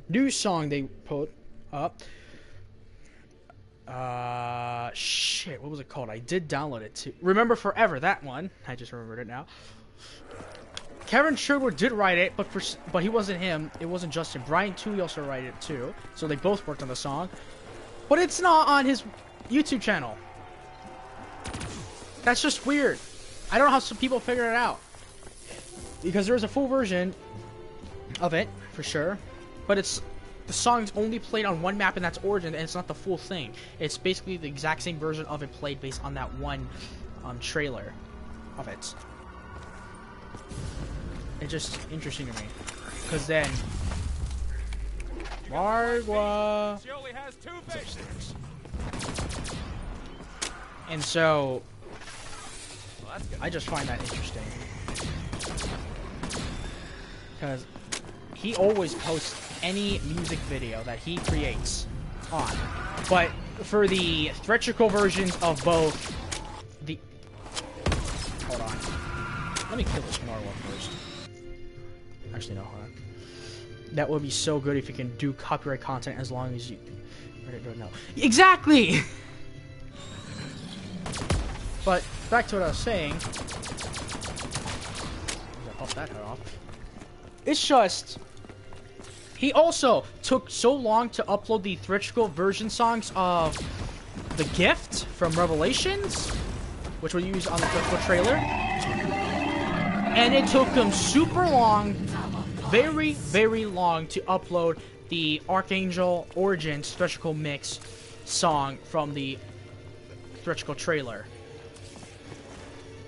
new song they put up... shit, what was it called? I did download it too. Remember Forever, that one. I just remembered it now. Kevin Sherwood did write it, but he wasn't him. It wasn't Justin. Brian Toohey also wrote it too. So they both worked on the song. But it's not on his YouTube channel. That's just weird. I don't know how some people figure it out. Because there's a full version of it, for sure. But the song's only played on one map, and that's Origin, and it's not the full thing. It's basically the exact same version of it played based on that one trailer of it. It's just interesting to me. Because then... Margwa... She only has 2 faces. And so... I just find that interesting. Because he always posts any music video that he creates on. But for the theatrical versions of both the... Hold on. Let me kill this Marwa first. Actually, no, hold on. That would be so good if you can do copyright content as long as you... I don't know. Exactly! But back to what I was saying. Pop that head off. It's just... he also took so long to upload the theatrical version songs of The Gift from Revelations, which we use on the theatrical trailer. And it took him super long, very, very long to upload the Archangel Origins theatrical mix song from the theatrical trailer.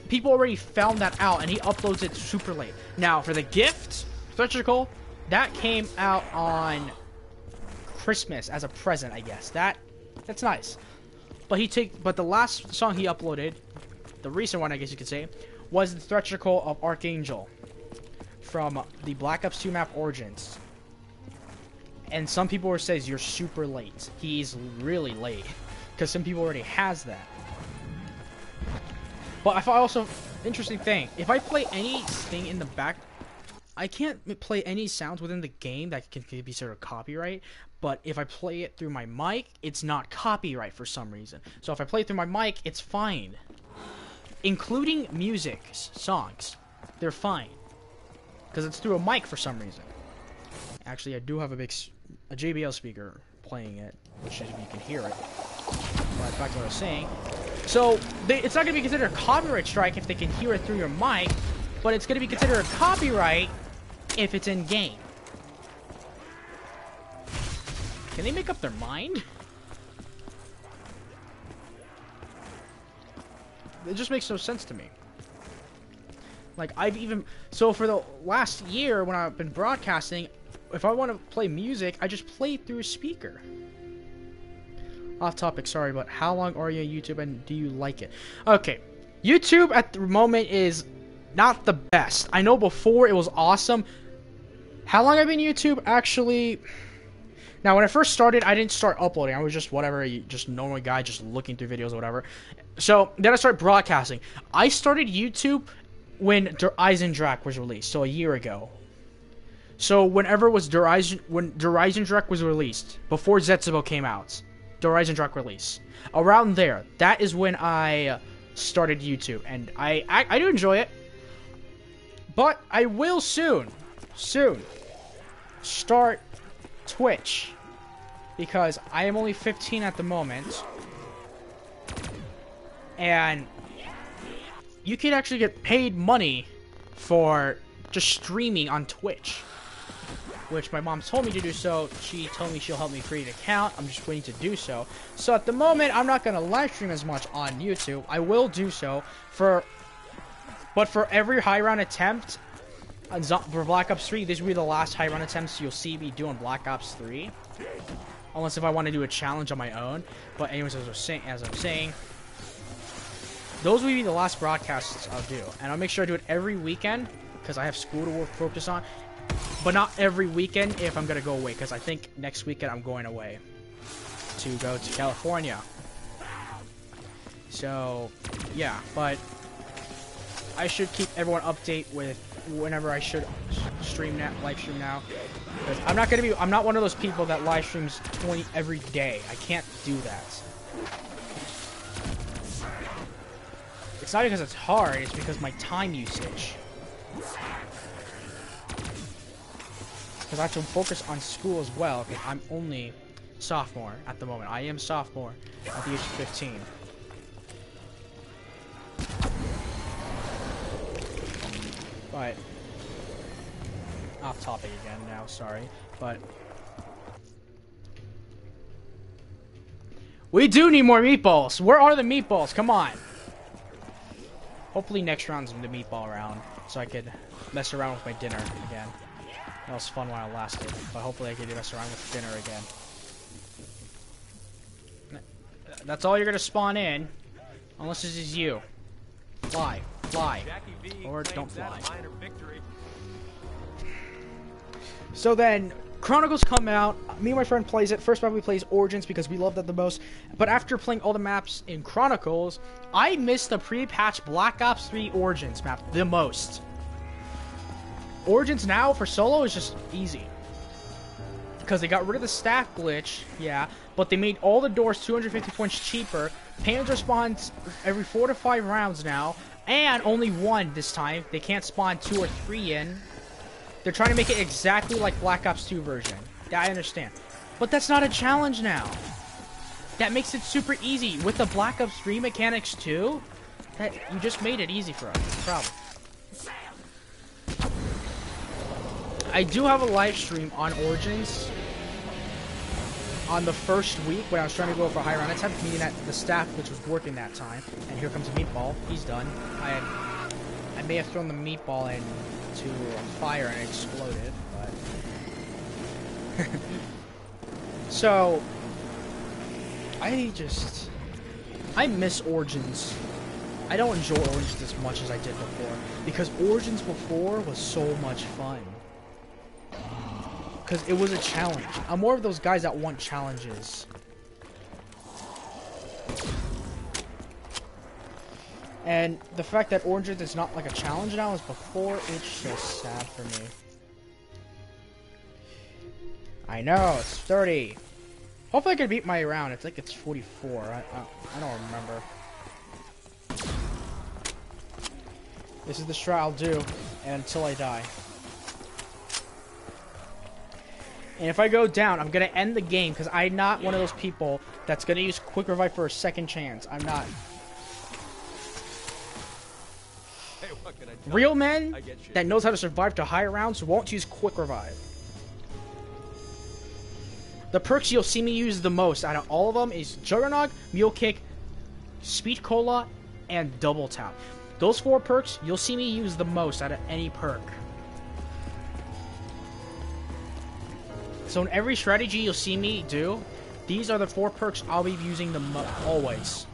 People already found that out, and he uploads it super late. Now, for The Gift, theatrical, that came out on Christmas as a present, I guess. That's nice. But the last song he uploaded, the recent one, I guess you could say, was the theatrical of Archangel from the Black Ops 2 map Origins. And some people were saying you're super late. He's really late, because some people already has that. But I thought also, interesting thing, if I play anything in the back, I can't play any sounds within the game that can be sort of copyright, but if I play it through my mic, it's not copyright for some reason. So if I play it through my mic, it's fine. Including music, songs, they're fine. Because it's through a mic for some reason. Actually, I do have a JBL speaker playing it, which is, you can hear it. But back to what I was saying, So it's not going to be considered a copyright strike if they can hear it through your mic, but it's going to be considered a copyright if it's in game. Can they make up their mind? It just makes no sense to me. Like, so for the last year when I've been broadcasting, if I want to play music, I just play it through a speaker. Off topic, sorry, but how long are you on YouTube and do you like it? Okay, YouTube at the moment is not the best. I know before it was awesome. How long I've been YouTube? Actually, now when I first started, I didn't start uploading. I was just whatever, just normal guy, just looking through videos or whatever. So then I started broadcasting. I started YouTube when Der Eisendrache was released, so a year ago. So whenever was Der Eisendrache was released, before Zetsubo came out, Der Eisendrache release, around there, that is when I started YouTube, and I do enjoy it. But I will soon start Twitch, because I am only 15 at the moment, and you can actually get paid money for just streaming on Twitch, which my mom told me to do so. She told me she'll help me create an account. I'm just waiting to do so. So at the moment, I'm not going to live stream as much on YouTube. I will do so but for every high round attempt for Black Ops 3, this will be the last high round attempts you'll see me doing Black Ops 3. Unless if I want to do a challenge on my own. But anyways, as I'm saying, those will be the last broadcasts I'll do. And I'll make sure I do it every weekend, because I have school to focus on. But not every weekend if I'm going to go away, because I think next weekend I'm going away to go to California. So, yeah, but I should keep everyone update with whenever I should live stream now. Because I'm not one of those people that live streams 20 every day. I can't do that. It's not because it's hard, it's because my time usage. Because I have to focus on school as well, because I'm only sophomore at the moment. I am sophomore at the age of 15. But, off topic again now, sorry. But, we do need more meatballs. Where are the meatballs? Come on. Hopefully next round's the meatball round, so I could mess around with my dinner again. That was fun while it lasted, but hopefully I could mess around with dinner again. That's all you're gonna spawn in, unless this is you. Fly, or don't fly. So then, Chronicles come out. Me and my friend plays it. First map we plays Origins because we love that the most. But after playing all the maps in Chronicles, I missed the pre-patch Black Ops 3 Origins map the most. Origins now for solo is just easy. Because they got rid of the staff glitch, yeah, but they made all the doors 250 points cheaper. Payloads respawns every 4 to 5 rounds now, and only one this time. They can't spawn 2 or 3 in. They're trying to make it exactly like Black Ops 2 version. Yeah, I understand. But that's not a challenge now. That makes it super easy. With the Black Ops 3 mechanics too, that you just made it easy for us. That's the problem. I do have a live stream on Origins on the first week when I was trying to go for a high round attempt, meaning that the staff which was working that time. And here comes a meatball. He's done. I may have thrown the meatball into a fire and it exploded, but so I miss Origins. I don't enjoy Origins as much as I did before, because Origins before was so much fun. Because it was a challenge. I'm more of those guys that want challenges. And the fact that Origins is not like a challenge now as before, it's just sad for me. I know, it's 30. Hopefully I can beat my round. It's like it's 44. I don't remember. This is the strat I'll do until I die. And if I go down, I'm going to end the game because I'm not one of those people that's going to use Quick Revive for a second chance. I'm not. Real men that knows how to survive to high rounds won't use quick revive. The perks you'll see me use the most out of all of them is Juggernog, Mule Kick, Speed Cola, and Double Tap. Those 4 perks you'll see me use the most out of any perk. So in every strategy you'll see me do, these are the 4 perks I'll be using the always.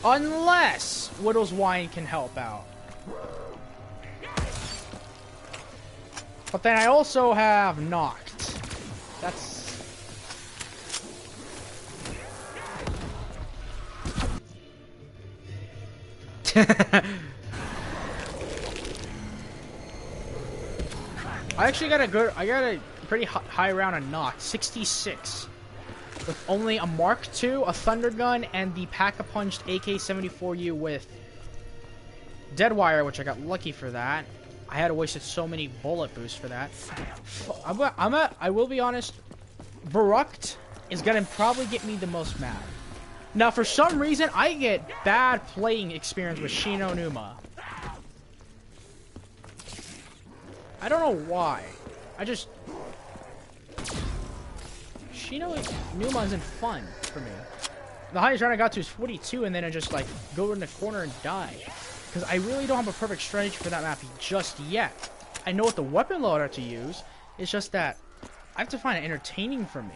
Unless Widow's Wine can help out. But then I also have Knocked. That's... I actually got a pretty high round of Knocked, 66. With only a Mark II, a Thunder Gun, and the Pack-a-Punched AK-74U with Deadwire, which I got lucky for that. I had wasted so many bullet boosts for that. I will be honest, Verrückt is gonna probably get me the most mad. Now, for some reason, I get bad playing experience with Shi No Numa. I don't know why. Shi No Numa isn't fun for me. The highest round I got to is 42, and then I just like go in the corner and die. Because I really don't have a perfect strategy for that map just yet. I know what the weapon loader to use. It's just that I have to find it entertaining for me.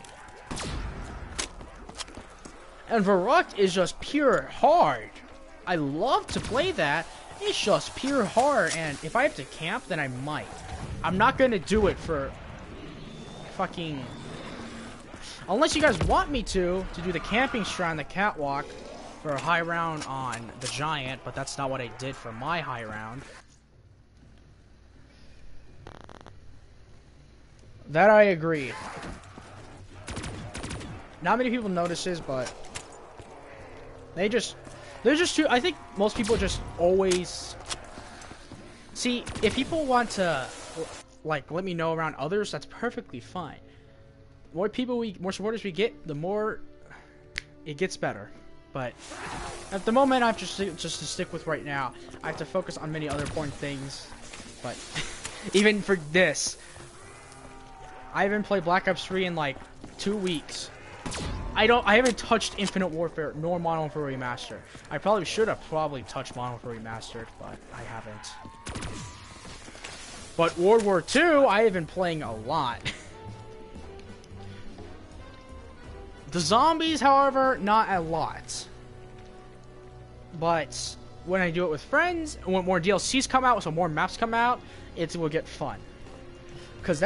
And Verrückt is just pure hard. I love to play that. It's just pure hard, and if I have to camp, then I might. I'm not gonna do it for fucking... Unless you guys want me to do the camping strat on the catwalk for a high round on the Giant, but that's not what I did for my high round. That I agree. Not many people notices, but they're just too. I think most people just always see if people want to like let me know around others. That's perfectly fine. More supporters we get, the more it gets better. But at the moment, I have just to stick with right now. I have to focus on many other important things. But even for this, I haven't played Black Ops 3 in like 2 weeks. I haven't touched Infinite Warfare nor Modern Warfare Remastered. I probably should have touched Modern Warfare Remastered, but I haven't. But World War II, I have been playing a lot. The zombies, however, not a lot. But when I do it with friends, when more DLCs come out, so more maps come out, it will get fun. Because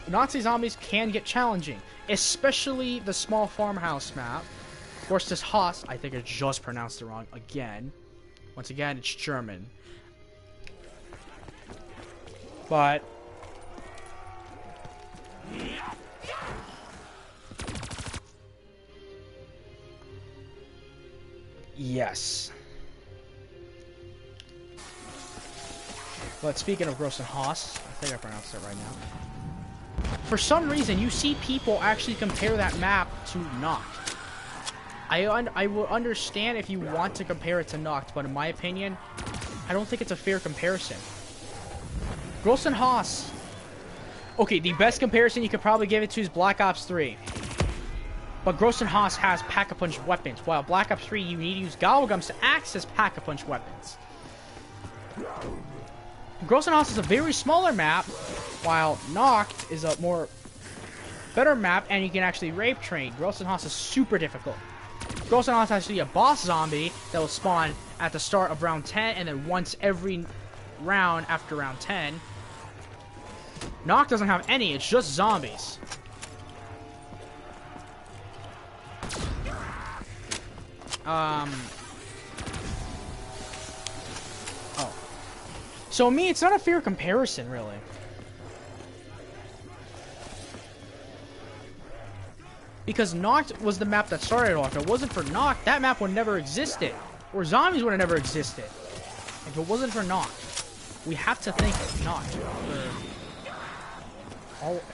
Nazi zombies can get challenging, especially the small farmhouse map. Of course, this Haas, I think I just pronounced it wrong again. Once again, it's German. But yes. But speaking of Gross and Haas, I think I pronounced it right now. For some reason, you see people actually compare that map to Knocked. I will understand if you want to compare it to Knocked, but in my opinion, I don't think it's a fair comparison. Gross and Haas. Okay, the best comparison you could probably give it to is Black Ops 3. But Gross and Haas has Pack-a-Punch weapons, while Black Ops 3 you need to use Gobblegums to access Pack-a-Punch weapons. Gross and Haas is a very smaller map, while Knocked is a better map, and you can actually rape train. Gross and Haas is super difficult. Gross and Haas has actually a boss zombie that will spawn at the start of round 10, and then once every round after round 10. Knocked doesn't have any, it's just zombies. Oh. So me, it's not a fair comparison, really. Because Knocked was the map that started it off. If it wasn't for Knocked, that map would never existed. Or zombies would have never existed. If it wasn't for Knocked. We have to thank Knocked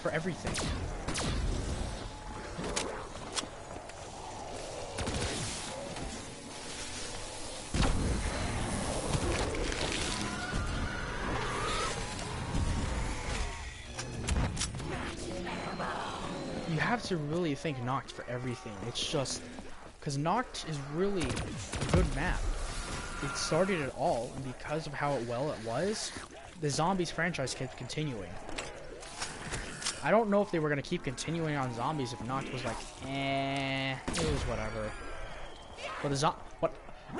for everything. to really thank Noct for everything. It's just because Noct is really a good map. It started it all, and because of how well it was, the Zombies franchise kept continuing. I don't know if they were gonna keep continuing on Zombies if Noct was like, it was whatever.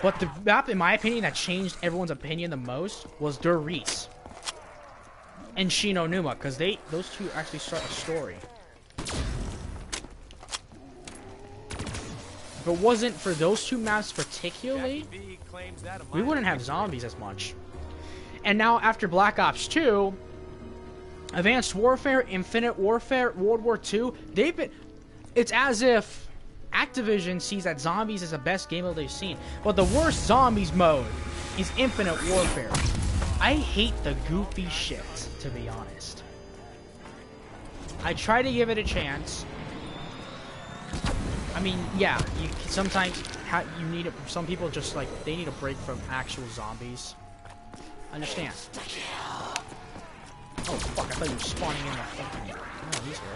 But the map, in my opinion, that changed everyone's opinion the most was Der Riese and Shi No Numa, because those two actually start a story. If it wasn't for those two maps particularly, we wouldn't have Zombies as much. And now after Black Ops 2, Advanced Warfare, Infinite Warfare, World War II, it's as if Activision sees that Zombies is the best game mode they've seen. But the worst Zombies mode is Infinite Warfare. I hate the goofy shit, to be honest. I try to give it a chance. I mean, yeah, sometimes you need it. Some people just like, they need a break from actual zombies. Understand? Oh fuck, I thought you were spawning in the fucking... Oh, he's here.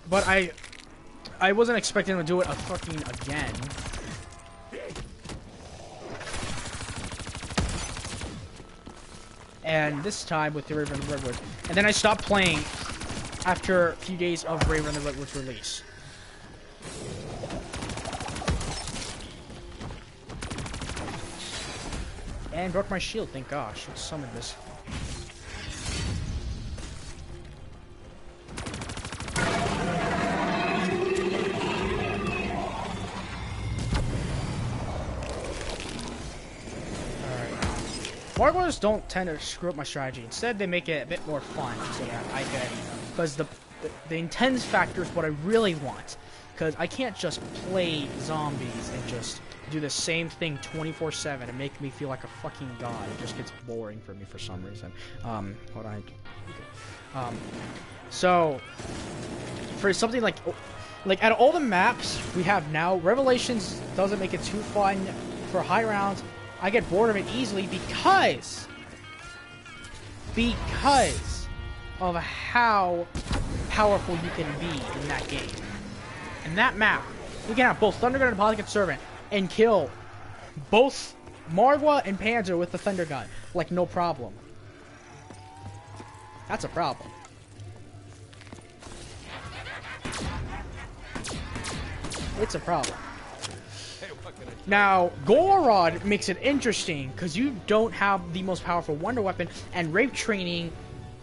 But I wasn't expecting him to do it again. And this time with the Raven and the Redwood. And then I stopped playing after a few days of Raven and the Redwood's release. And broke my shield, thank gosh. Let's summon this. Margwars don't tend to screw up my strategy. Instead, they make it a bit more fun so that I can... Because the intense factor is what I really want. Because I can't just play zombies and just do the same thing 24/7 and make me feel like a fucking god. It just gets boring for me for some reason. Hold on. So, for something like out of all the maps we have now, Revelations doesn't make it too fun for high rounds. I get bored of it easily because of how powerful you can be in that game. In that map, you can have both Thundergun and Polygon Servant and kill both Margwa and Panzer with the Thunder Gun, like no problem. That's a problem. It's a problem. Now, Gorod makes it interesting because you don't have the most powerful wonder weapon, and rape training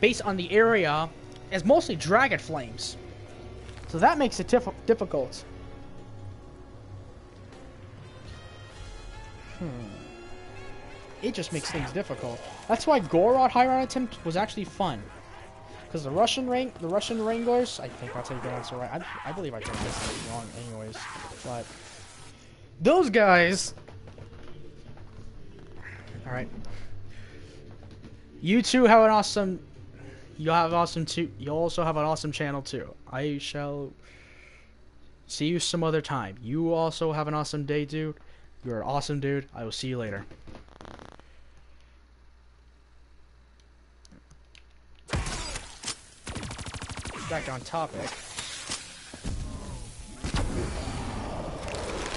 based on the area is mostly Dragon Flames. So that makes it difficult. It just makes things difficult. That's why Gorod high round attempt was actually fun. Because the Russian Wranglers, I think that's how you pronounce it right. I believe I pronounced it wrong anyways. But those guys... Alright. You two have an awesome... You also have an awesome channel too. I shall see you some other time. You also have an awesome day, dude. You're an awesome dude. I will see you later. Back on topic.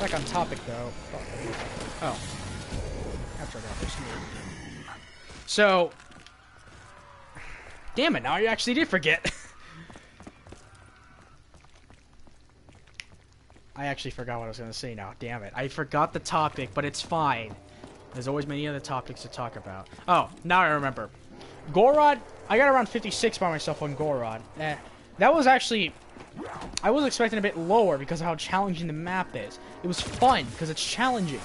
Back on topic though. Oh. After I got this. So. Damn it, now I actually did forget. I actually forgot what I was going to say now. Damn it. I forgot the topic, but it's fine. There's always many other topics to talk about. Oh, now I remember. Gorod, I got around 56 by myself on Gorod. That was actually... I was expecting a bit lower because of how challenging the map is. It was fun because it's challenging.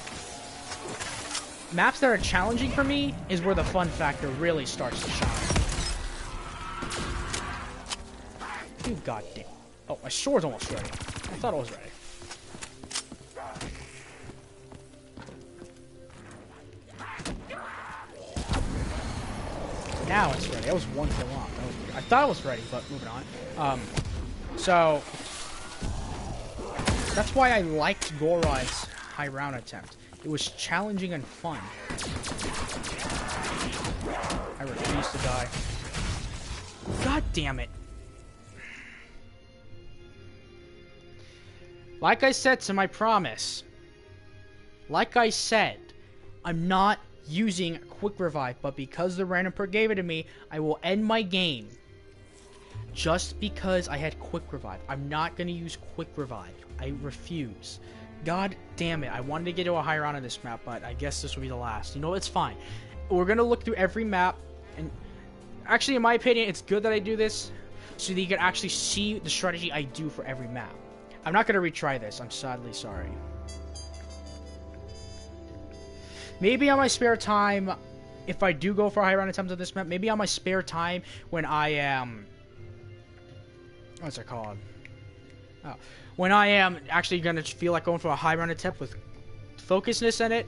Maps that are challenging for me is where the fun factor really starts to shine. You goddamn. Oh, my sword's almost ready. I thought it was ready. Now it's ready. That was one kill off. I thought it was ready, but moving on. So that's why I liked Gorod's high round attempt. It was challenging and fun. I refuse to die. God damn it. Like I said to my promise. Like I said, I'm not using Quick Revive, but because the random perk gave it to me, I will end my game. Just because I had Quick Revive. I'm not going to use Quick Revive. I refuse. God damn it. I wanted to get to a high round on this map, but I guess this will be the last. You know, it's fine. We're going to look through every map. And actually, in my opinion, it's good that I do this so that you can actually see the strategy I do for every map. I'm not going to retry this. I'm sadly sorry. Maybe on my spare time, if I do go for high round attempts on this map, maybe on my spare time when I am... What's it called? Oh. When I am actually going to feel like going for a high round attempt with focusness in it.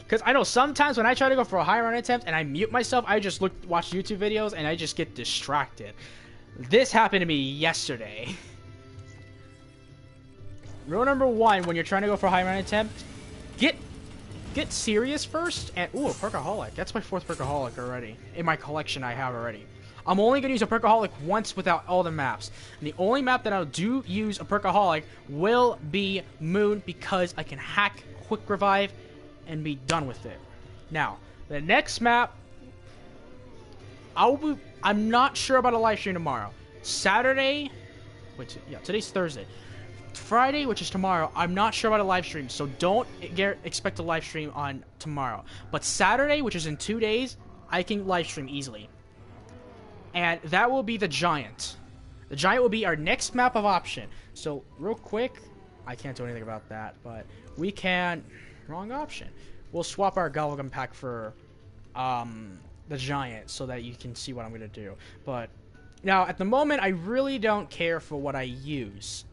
Because I know sometimes when I try to go for a high round attempt and I mute myself, I just watch YouTube videos and I just get distracted. This happened to me yesterday. Rule number 1 when you're trying to go for a high round attempt, get serious first. And ooh, a Perkaholic. That's my 4th Perkaholic already in my collection I have already. I'm only going to use a Perkaholic once without all the maps. And the only map that I'll do use a Perkaholic will be Moon because I can hack Quick Revive and be done with it. Now, the next map, I'm not sure about a live stream tomorrow. Saturday, today's Thursday. Friday, which is tomorrow, I'm not sure about a live stream, so don't expect a live stream on tomorrow. But Saturday, which is in 2 days, I can live stream easily. And that will be the Giant. The Giant will be our next map of option. So, real quick, I can't do anything about that, but we can... Wrong option. We'll swap our Gobblegum pack for the Giant so that you can see what I'm going to do. But, now, at the moment, I really don't care for what I use.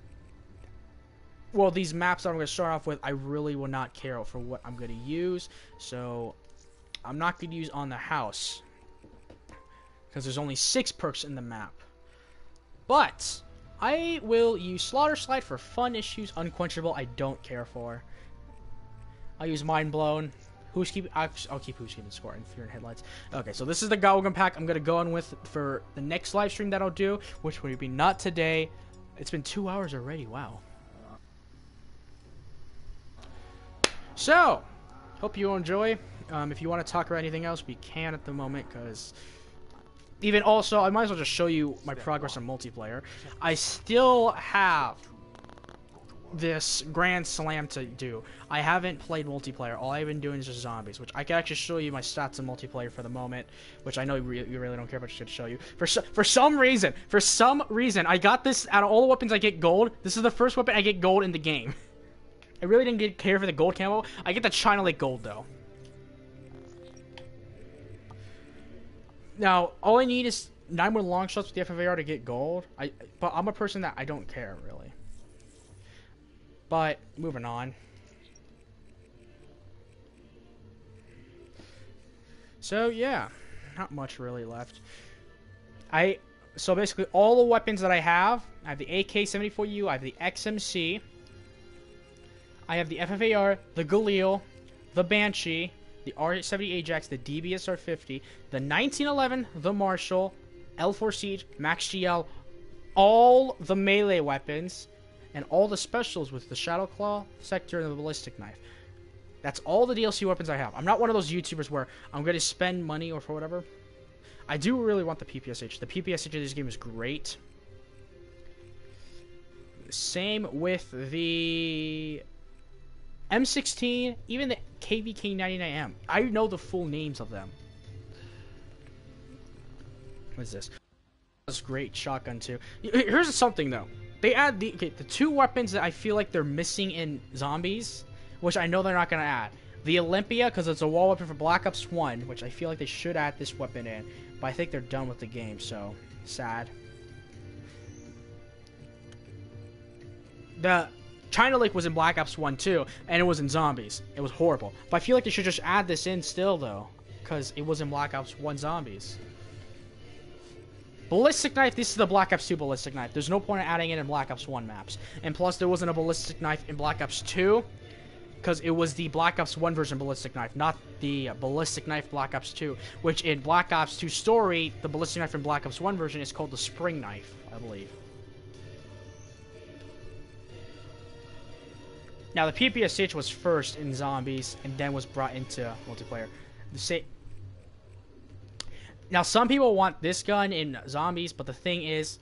Well, these maps that I'm going to start off with, I really will not care for what I'm going to use. So, I'm not going to use On the House. Because there's only 6 perks in the map. But, I will use Slaughter Slide for fun issues. Unquenchable, I don't care for. I'll use Mind Blown. I'll keep Who's Keeping Score and Fear and Headlights. Okay, so this is the Gobblegum pack I'm going to go on with for the next live stream that I'll do. Which will be not today. It's been 2 hours already, wow. So, hope you enjoy. If you want to talk about anything else, we can at the moment, because... Even also, I might as well just show you my progress on multiplayer. I still have this Grand Slam to do. I haven't played multiplayer. All I've been doing is just zombies, which I can actually show you my stats in multiplayer for the moment, which I know you really don't care, but I should show you. For some reason, I got this, out of all the weapons I get gold, this is the first weapon I get gold in the game. I really didn't care for the gold camo. I get the China Lake gold, though. Now, all I need is 9 more long shots with the FFAR to get gold. But I'm a person that I don't care, really. But, moving on. So, yeah. Not much really left. So, basically, all the weapons that I have the AK-74U, I have the XMC, I have the FFAR, the Galil, the Banshee, the R-70 Ajax, the DBSR-50, the 1911, the Marshall, L4 Siege, Max GL, all the melee weapons, and all the specials with the Shadow Claw, Sector, and the Ballistic Knife. That's all the DLC weapons I have. I'm not one of those YouTubers where I'm going to spend money or for whatever. I do really want the PPSH. The PPSH of this game is great. Same with the M16, even the KVK-99M. I know the full names of them. What is this? This great shotgun too. Here's something though. They add the 2 weapons that I feel like they're missing in zombies, which I know they're not gonna add. The Olympia, because it's a wall weapon for Black Ops 1, which I feel like they should add this weapon in, but I think they're done with the game, so sad. The China Lake was in Black Ops 1 too, and it was in zombies. It was horrible. But I feel like they should just add this in still, though, because it was in Black Ops 1 zombies. Ballistic Knife, this is the Black Ops 2 Ballistic Knife. There's no point in adding it in Black Ops 1 maps. And plus, there wasn't a Ballistic Knife in Black Ops 2, because it was the Black Ops 1 version Ballistic Knife, not the Ballistic Knife Black Ops 2, which in Black Ops 2 story, the Ballistic Knife in Black Ops 1 version is called the Spring Knife, I believe. Now the PPSH was first in zombies and then was brought into multiplayer. Now some people want this gun in zombies, but the thing is,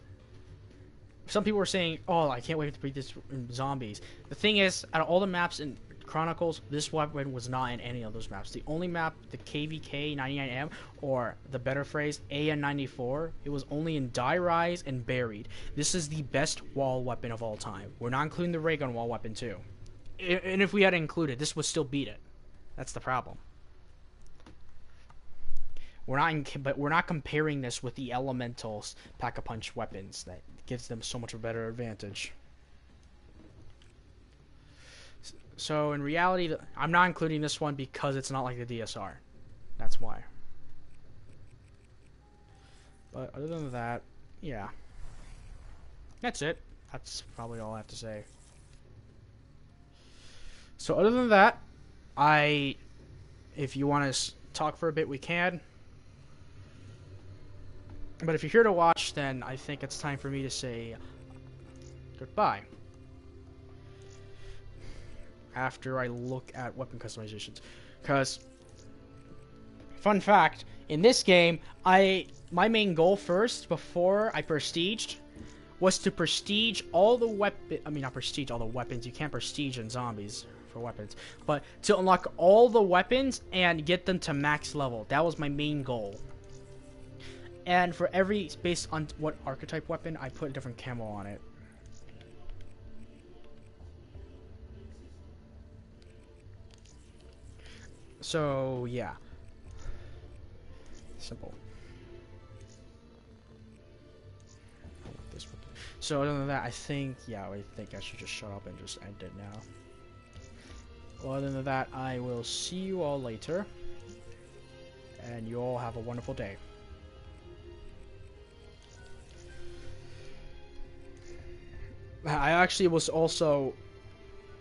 some people were saying, "Oh, I can't wait to beat this in zombies." The thing is, out of all the maps in Chronicles, this weapon was not in any of those maps. The only map, the KVK 99M, or the better phrase, AN94, it was only in Die Rise and Buried. This is the best wall weapon of all time. We're not including the ray gun wall weapon too. And if we had included, this would still beat it. That's the problem. But we're not comparing this with the Elementals Pack-a-Punch weapons that gives them so much of a better advantage. So in reality, I'm not including this one because it's not like the DSR. That's why. But other than that, yeah. That's it. That's probably all I have to say. So other than that, if you want to talk for a bit, we can. But if you're here to watch, then I think it's time for me to say goodbye. After I look at weapon customizations. Because, fun fact, in this game, my main goal first, before I prestiged, was to prestige all the not prestige all the weapons, you can't prestige in zombies for weapons, but to unlock all the weapons and get them to max level. That was my main goal. And for every, based on what archetype weapon, I put a different camo on it. So, yeah. Simple. So, other than that, I think I should just shut up and just end it now. Well, other than that, I will see you all later. And you all have a wonderful day. I actually was also,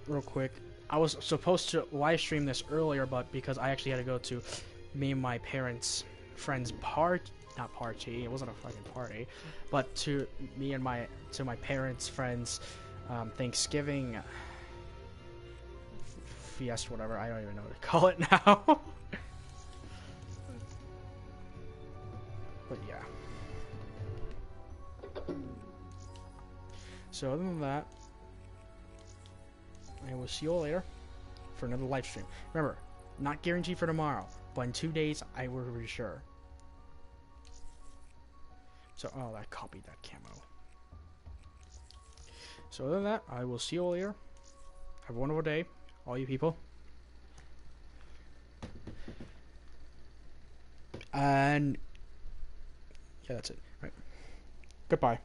real quick, I was supposed to live stream this earlier, but because I actually had to go to me and my parents' friends' not party, it wasn't a fucking party, but to my parents' friends' Thanksgiving fiesta, whatever, I don't even know what to call it now. But yeah. So other than that, I will see you all later for another live stream. Remember, not guaranteed for tomorrow, but in 2 days I will be sure. So, oh, I copied that camo. So other than that, I will see you all later. Have a wonderful day, all you people. And yeah, that's it. All right. Goodbye.